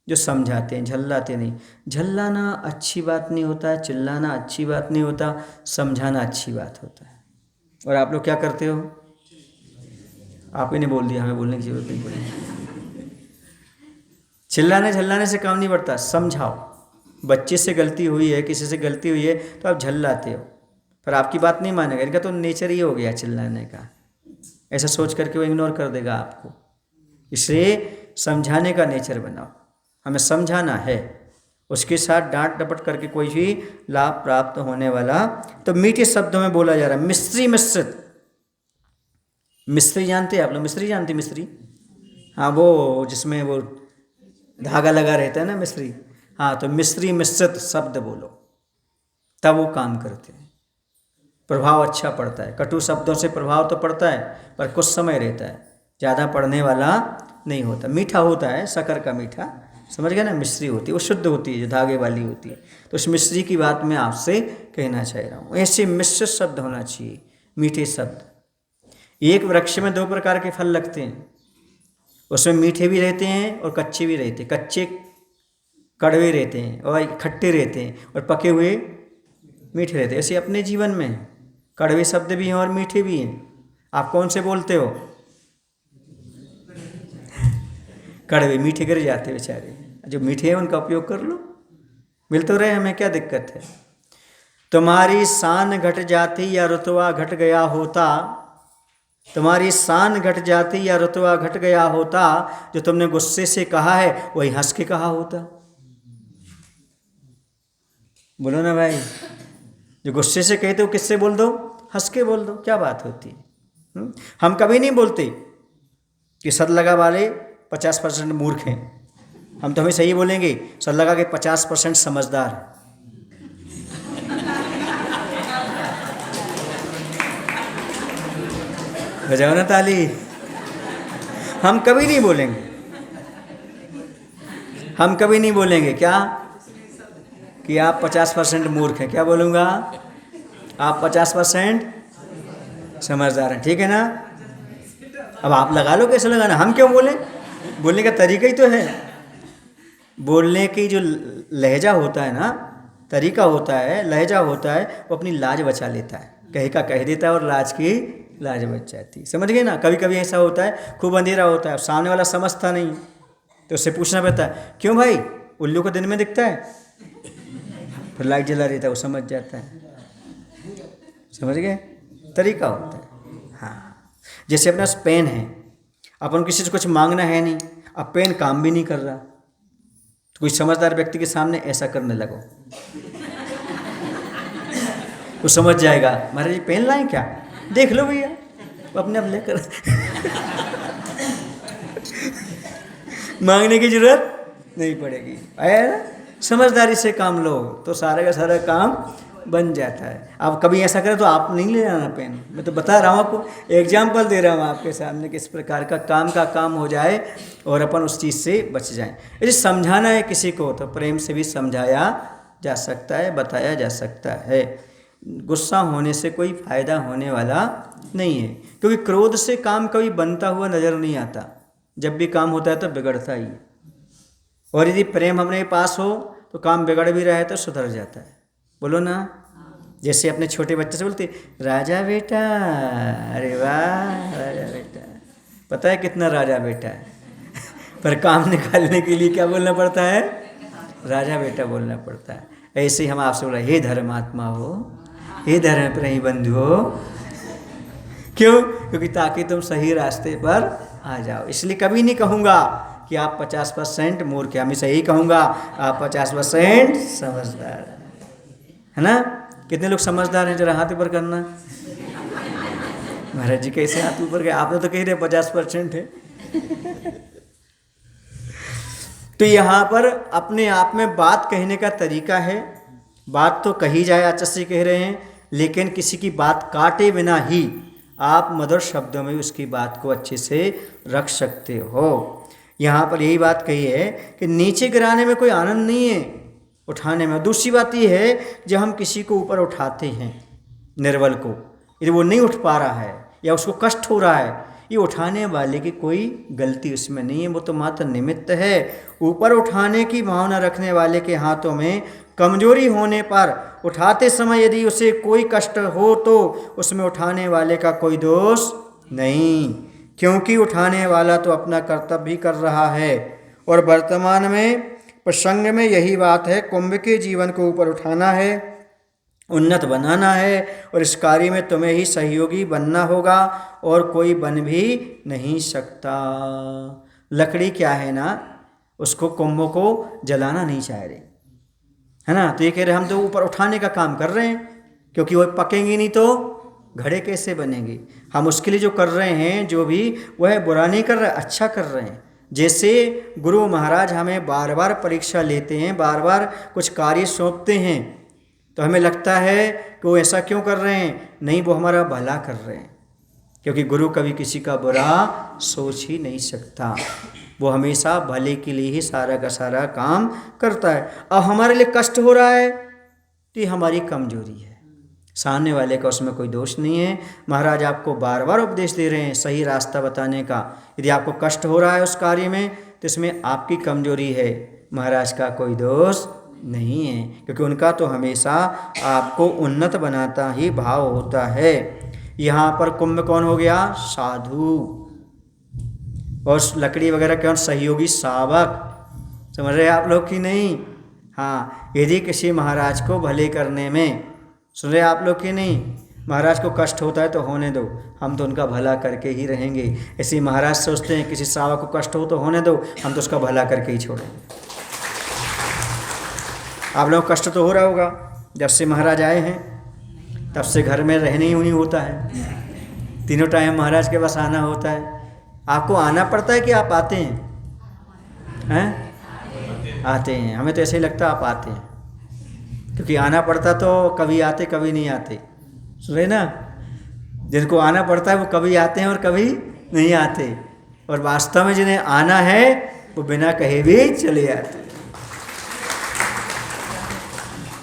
जो समझाते हैं, झल्लाते नहीं। झल्लाना अच्छी बात नहीं होता है, चिल्लाना अच्छी बात नहीं होता, समझाना अच्छी बात होता है। और आप लोग क्या करते हो? आप ही ने बोल दिया, हमें बोलने की जरूरत नहीं पड़ी। चिल्लाने झल्लाने से काम नहीं बढ़ता, समझाओ। बच्चे से गलती हुई है, किसी से गलती हुई है तो आप झल्लाते हो, पर आपकी बात नहीं मानेगा, इनका तो नेचर ही हो गया चिल्लाने का, ऐसा सोच करके वो इग्नोर कर देगा आपको। इसलिए समझाने का नेचर बनाओ, हमें समझाना है, उसके साथ डांट डपट करके कोई भी लाभ प्राप्त होने वाला। तो मीठे शब्दों में बोला जा रहा है, मिस्त्री मिश्रित। मिस्त्री जानते हैं आप लोग? मिस्त्री जानते? मिस्त्री, हाँ, वो जिसमें वो धागा लगा रहता है ना, मिस्त्री। हाँ, तो मिस्त्री मिश्रित शब्द बोलो, तब वो काम करते हैं, प्रभाव अच्छा पड़ता है। कटु शब्दों से प्रभाव तो पड़ता है, पर कुछ समय रहता है, ज़्यादा पड़ने वाला नहीं होता। मीठा होता है, शक्कर का मीठा, समझ गए ना? मिश्री होती है, वो शुद्ध होती है, जो धागे वाली होती है। तो उस मिश्री की बात मैं आपसे कहना चाह रहा हूँ। ऐसे मिश्रित शब्द होना चाहिए, मीठे शब्द। एक वृक्ष में 2 प्रकार के फल लगते हैं, उसमें मीठे भी रहते हैं और कच्चे भी रहते हैं। कच्चे कड़वे रहते हैं और खट्टे रहते हैं, और पके हुए मीठे रहते हैं। ऐसे अपने जीवन में कड़वे शब्द भी हैं और मीठे भी हैं। आप कौन से बोलते हो? कड़वे, मीठे गिर जाते बेचारे, जो मीठे हैं उनका उपयोग कर लो, मिल तो रहे, हमें क्या दिक्कत है? तुम्हारी शान घट जाती या रुतबा घट गया होता, तुम्हारी शान घट जाती या रुतबा घट गया होता, जो तुमने गुस्से से कहा है वही हंस के कहा होता। बोलो ना भाई, जो गुस्से से कहते हो किससे बोल दो? हंस के बोल दो, क्या बात होती है? हम कभी नहीं बोलते कि सदलगा वाले 50% मूर्ख हैं, हम तो हमेशा यही बोलेंगे सदलगा के 50% समझदार। बजाओ ना ताली। हम कभी नहीं बोलेंगे, हम कभी नहीं बोलेंगे क्या कि आप 50% मूर्ख हैं। क्या बोलूँगा? आप 50% समझदार हैं, ठीक है ना? अब आप लगा लो कैसे लगाना, हम क्यों बोलें? बोलने का तरीका ही तो है। बोलने की जो लहजा होता है ना, तरीका होता है, लहजा होता है, वो अपनी लाज बचा लेता है, कहे का कह देता है और लाज की लाज बच जाती है। समझ गए ना? कभी कभी ऐसा होता है, खूब अंधेरा होता है, सामने वाला समझता नहीं, तो उससे पूछना पड़ता है, क्यों भाई, उल्लू को दिन में दिखता है? फिर लाइट जला रहता है, वो समझ जाता है। समझ गए? तरीका होता है। हाँ, जैसे अपना पेन है, अपन किसी से कुछ मांगना है नहीं, अब पेन काम भी नहीं कर रहा, तो कोई समझदार व्यक्ति के सामने ऐसा करने लगो, वो समझ जाएगा, महाराज जी पेन लाएं क्या? देख लो भैया, वो अपने आप लेकर मांगने की जरूरत नहीं पड़ेगी। है ना? समझदारी से काम लो तो सारे का सारा काम बन जाता है। अब कभी ऐसा करें तो आप नहीं ले जाना पेन, मैं तो बता रहा हूँ आपको, एग्जाम्पल दे रहा हूँ आपके सामने, किस प्रकार का काम हो जाए और अपन उस चीज़ से बच जाएं। यदि समझाना है किसी को तो प्रेम से भी समझाया जा सकता है, बताया जा सकता है। गुस्सा होने से कोई फायदा होने वाला नहीं है, क्योंकि क्रोध से काम कभी बनता हुआ नजर नहीं आता, जब भी काम होता है तो बिगड़ता ही। और यदि प्रेम हमारे पास हो तो काम बिगड़ भी रहा है तो सुधर जाता है। बोलो ना, जैसे अपने छोटे बच्चे से बोलते राजा बेटा, अरे वाह राजा बेटा, पता है कितना राजा बेटा है पर काम निकालने के लिए क्या बोलना पड़ता है? राजा बेटा बोलना पड़ता है। ऐसे ही हम आपसे बोला, हे धर्मात्मा हो, हे धर्म प्रेमी बंधु हो। क्यों? क्योंकि ताकि तुम सही रास्ते पर आ जाओ। इसलिए कभी नहीं कहूँगा कि आप 50% मूर्ख हैं, हमेशा यही कहूँगा आप 50% समझदार है ना? कितने लोग समझदार हैं? जरा हाथ ऊपर करना। महाराज जी कैसे हाथ ऊपर गए? आपने तो कह रहे 50% है। तो यहाँ पर अपने आप में बात कहने का तरीका है। बात तो कही जाए, अच्छे से कह रहे हैं, लेकिन किसी की बात काटे बिना ही आप मधुर शब्दों में उसकी बात को अच्छे से रख सकते हो। यहाँ पर यही बात कही है कि नीचे गिराने में कोई आनंद नहीं है, उठाने में। दूसरी बात ये है, जब हम किसी को ऊपर उठाते हैं, निर्बल को, यदि वो नहीं उठ पा रहा है या उसको कष्ट हो रहा है ये उठाने वाले की कोई गलती उसमें नहीं है, वो तो मात्र निमित्त है। ऊपर उठाने की भावना रखने वाले के हाथों में कमजोरी होने पर उठाते समय यदि उसे कोई कष्ट हो तो उसमें उठाने वाले का कोई दोष नहीं, क्योंकि उठाने वाला तो अपना कर्तव्य भी कर रहा है। और वर्तमान में प्रसंग में यही बात है, कुंभ के जीवन को ऊपर उठाना है, उन्नत बनाना है, और इस कार्य में तुम्हें ही सहयोगी बनना होगा और कोई बन भी नहीं सकता। लकड़ी क्या है ना, उसको कुंभों को जलाना नहीं चाह रहे, है ना, तो ये कह रहे हम तो ऊपर उठाने का काम कर रहे हैं, क्योंकि वो पकेंगी नहीं तो घड़े कैसे बनेंगे। हम उसके लिए जो कर रहे हैं, जो भी, वह बुरा नहीं कर रहे, अच्छा कर रहे हैं। जैसे गुरु महाराज हमें बार बार परीक्षा लेते हैं, बार बार कुछ कार्य सौंपते हैं, तो हमें लगता है कि वो ऐसा क्यों कर रहे हैं, नहीं, वो हमारा भला कर रहे हैं, क्योंकि गुरु कभी किसी का बुरा सोच ही नहीं सकता, वो हमेशा भले के लिए ही सारा का सारा काम करता है। अब हमारे लिए कष्ट हो रहा है तो ये हमारी कमजोरी है, सामने वाले का उसमें कोई दोष नहीं है। महाराज आपको बार बार उपदेश दे रहे हैं सही रास्ता बताने का। यदि आपको कष्ट हो रहा है उस कार्य में तो इसमें आपकी कमजोरी है, महाराज का कोई दोष नहीं है, क्योंकि उनका तो हमेशा आपको उन्नत बनाता ही भाव होता है। यहाँ पर कुंभ कौन हो गया, साधु, और लकड़ी वगैरह कौन, सहयोगी सावक। समझ रहे आप लोग कि नहीं। हाँ, यदि किसी महाराज को भले करने में, सुन रहे आप लोग कि नहीं, महाराज को कष्ट होता है तो होने दो, हम तो उनका भला करके ही रहेंगे। ऐसे महाराज सोचते हैं किसी सावक को कष्ट हो तो होने दो, हम तो उसका भला करके ही छोड़ेंगे। आप लोगों को कष्ट तो हो रहा होगा, जब से महाराज आए हैं तब से घर में रहने ही नहीं होता है, तीनों टाइम महाराज के पास आना होता है। आपको आना पड़ता है कि आप आते हैं? आते हैं। हमें तो ऐसे ही लगता आप आते हैं, क्योंकि आना पड़ता तो कभी आते कभी नहीं आते। सुने ना, जिनको आना पड़ता है वो कभी आते हैं और कभी नहीं आते, और वास्तव में जिन्हें आना है वो बिना कहे भी चले आते।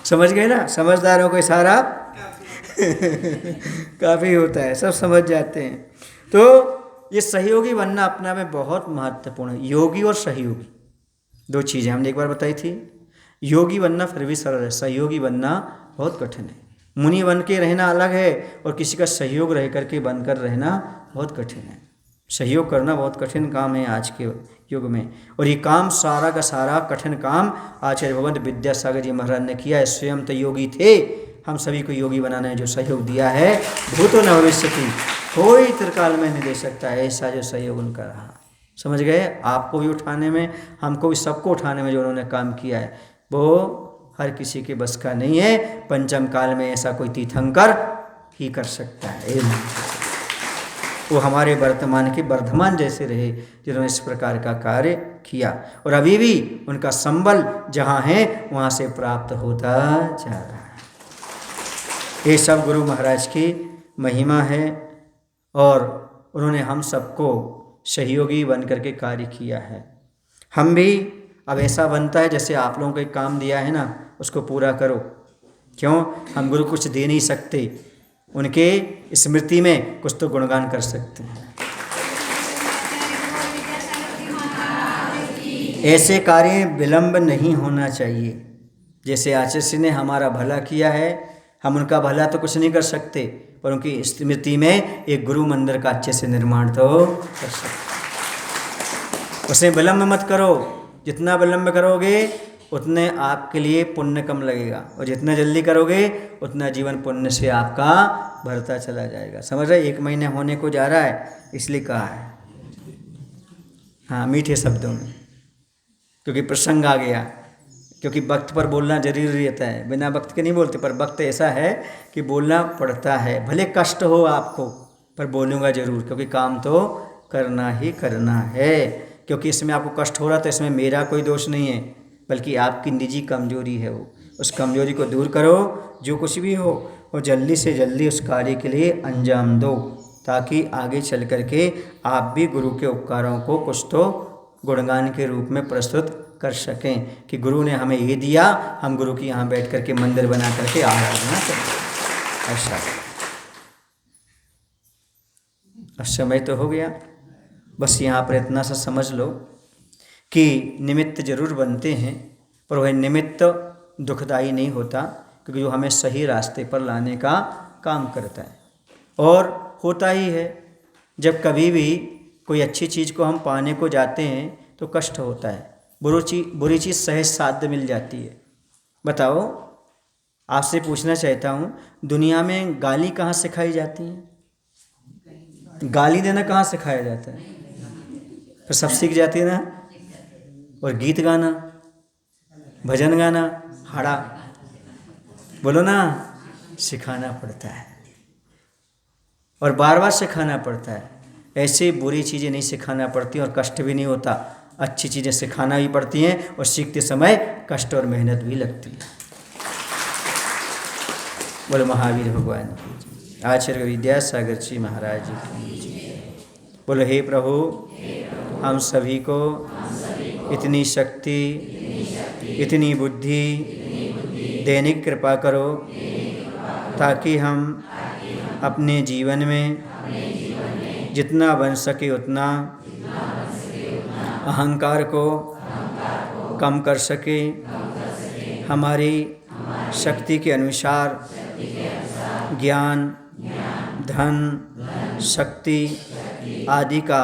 समझ गए ना, समझदारों को इशारा काफ़ी होता है, सब समझ जाते हैं। तो ये सहयोगी बनना अपना में बहुत महत्वपूर्ण है। योगी और सहयोगी दो चीज़ें हमने एक बार बताई थी। योगी बनना फिर भी सरल है, सहयोगी बनना बहुत कठिन है। मुनि बन के रहना अलग है और किसी का सहयोग रह करके बनकर रहना बहुत कठिन है। सहयोग करना बहुत कठिन काम है आज के युग में, और ये काम सारा का सारा कठिन काम आचार्य भगवंत विद्यासागर जी महाराज ने किया है। स्वयं तो योगी थे, हम सभी को योगी बनाने में जो सहयोग दिया है, भूतो न भविष्यति, कोई त्रिकाल में नहीं दे सकता है ऐसा जो सहयोग उनका रहा। समझ गए। आपको भी उठाने में, हमको भी, सबको उठाने में जो उन्होंने काम किया है वो हर किसी के बस का नहीं है। पंचम काल में ऐसा कोई तीर्थंकर ही कर सकता है, वो हमारे वर्तमान के वर्धमान जैसे रहे जिन्होंने इस प्रकार का कार्य किया, और अभी भी उनका संबल जहाँ है वहाँ से प्राप्त होता जा रहा है। ये सब गुरु महाराज की महिमा है, और उन्होंने हम सबको सहयोगी बन करके कार्य किया है। हम भी अब ऐसा बनता है जैसे आप लोगों को एक काम दिया है ना, उसको पूरा करो। क्यों, हम गुरु कुछ दे नहीं सकते, उनके स्मृति में कुछ तो गुणगान कर सकते हैं। ऐसे कार्य विलंब नहीं होना चाहिए। जैसे आचार्य ने हमारा भला किया है, हम उनका भला तो कुछ नहीं कर सकते, पर उनकी स्मृति में एक गुरु मंदिर का अच्छे से निर्माण तो कर सकते। उसे विलंब मत करो, जितना विलंब करोगे उतने आपके लिए पुण्य कम लगेगा, और जितना जल्दी करोगे उतना जीवन पुण्य से आपका भरता चला जाएगा। समझ रहे, 1 महीने होने को जा रहा है इसलिए कहा है, हाँ, मीठे शब्दों में, क्योंकि प्रसंग आ गया, क्योंकि वक्त पर बोलना जरूरी रहता है। बिना वक्त के नहीं बोलते, पर वक्त ऐसा है कि बोलना पड़ता है। भले कष्ट हो आपको, पर बोलूँगा जरूर, क्योंकि काम तो करना ही करना है। क्योंकि इसमें आपको कष्ट हो रहा तो इसमें मेरा कोई दोष नहीं है, बल्कि आपकी निजी कमजोरी है। वो उस कमजोरी को दूर करो, जो कुछ भी हो और जल्दी से जल्दी उस कार्य के लिए अंजाम दो, ताकि आगे चल करके आप भी गुरु के उपकारों को कुछ तो गुणगान के रूप में प्रस्तुत कर सकें कि गुरु ने हमें ये दिया, हम गुरु की यहाँ बैठ करके मंदिर बना करके आराधना करें। ऐसा अब समय तो हो गया, बस यहाँ पर इतना सा समझ लो कि निमित्त जरूर बनते हैं, पर वह निमित्त दुखदायी नहीं होता, क्योंकि जो हमें सही रास्ते पर लाने का काम करता है। और होता ही है, जब कभी भी कोई अच्छी चीज़ को हम पाने को जाते हैं तो कष्ट होता है, बुरी चीज़ सहज साध्य मिल जाती है। बताओ, आपसे पूछना चाहता हूँ, दुनिया में गाली कहाँ सिखाई जाती है? गाली देना कहाँ सिखाया जाता है? फिर सब सीख जाती है ना। और गीत गाना, भजन गाना, हाड़ा, बोलो ना, सिखाना पड़ता है और बार बार सिखाना पड़ता है। ऐसे बुरी चीज़ें नहीं सिखाना पड़ती और कष्ट भी नहीं होता, अच्छी चीज़ें सिखाना भी पड़ती हैं और सीखते समय कष्ट और मेहनत भी लगती है। बोलो महावीर भगवान की, आचार्य विद्यासागर जी महाराज जी की। बोलो हे प्रभु, हम सभी को इतनी शक्ति, इतनी बुद्धि देने की कृपा करो, ताकि हम अपने जीवन में जितना बन सके उतना अहंकार को कम कर सके, हमारी शक्ति के अनुसार ज्ञान, धन, शक्ति आदि का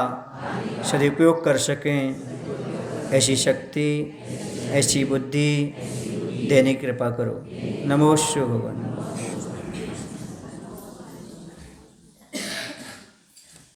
सदुपयोग कर सकें। ऐसी शक्ति, ऐसी बुद्धि देने की कृपा करो। नमो शिवाय भगवान।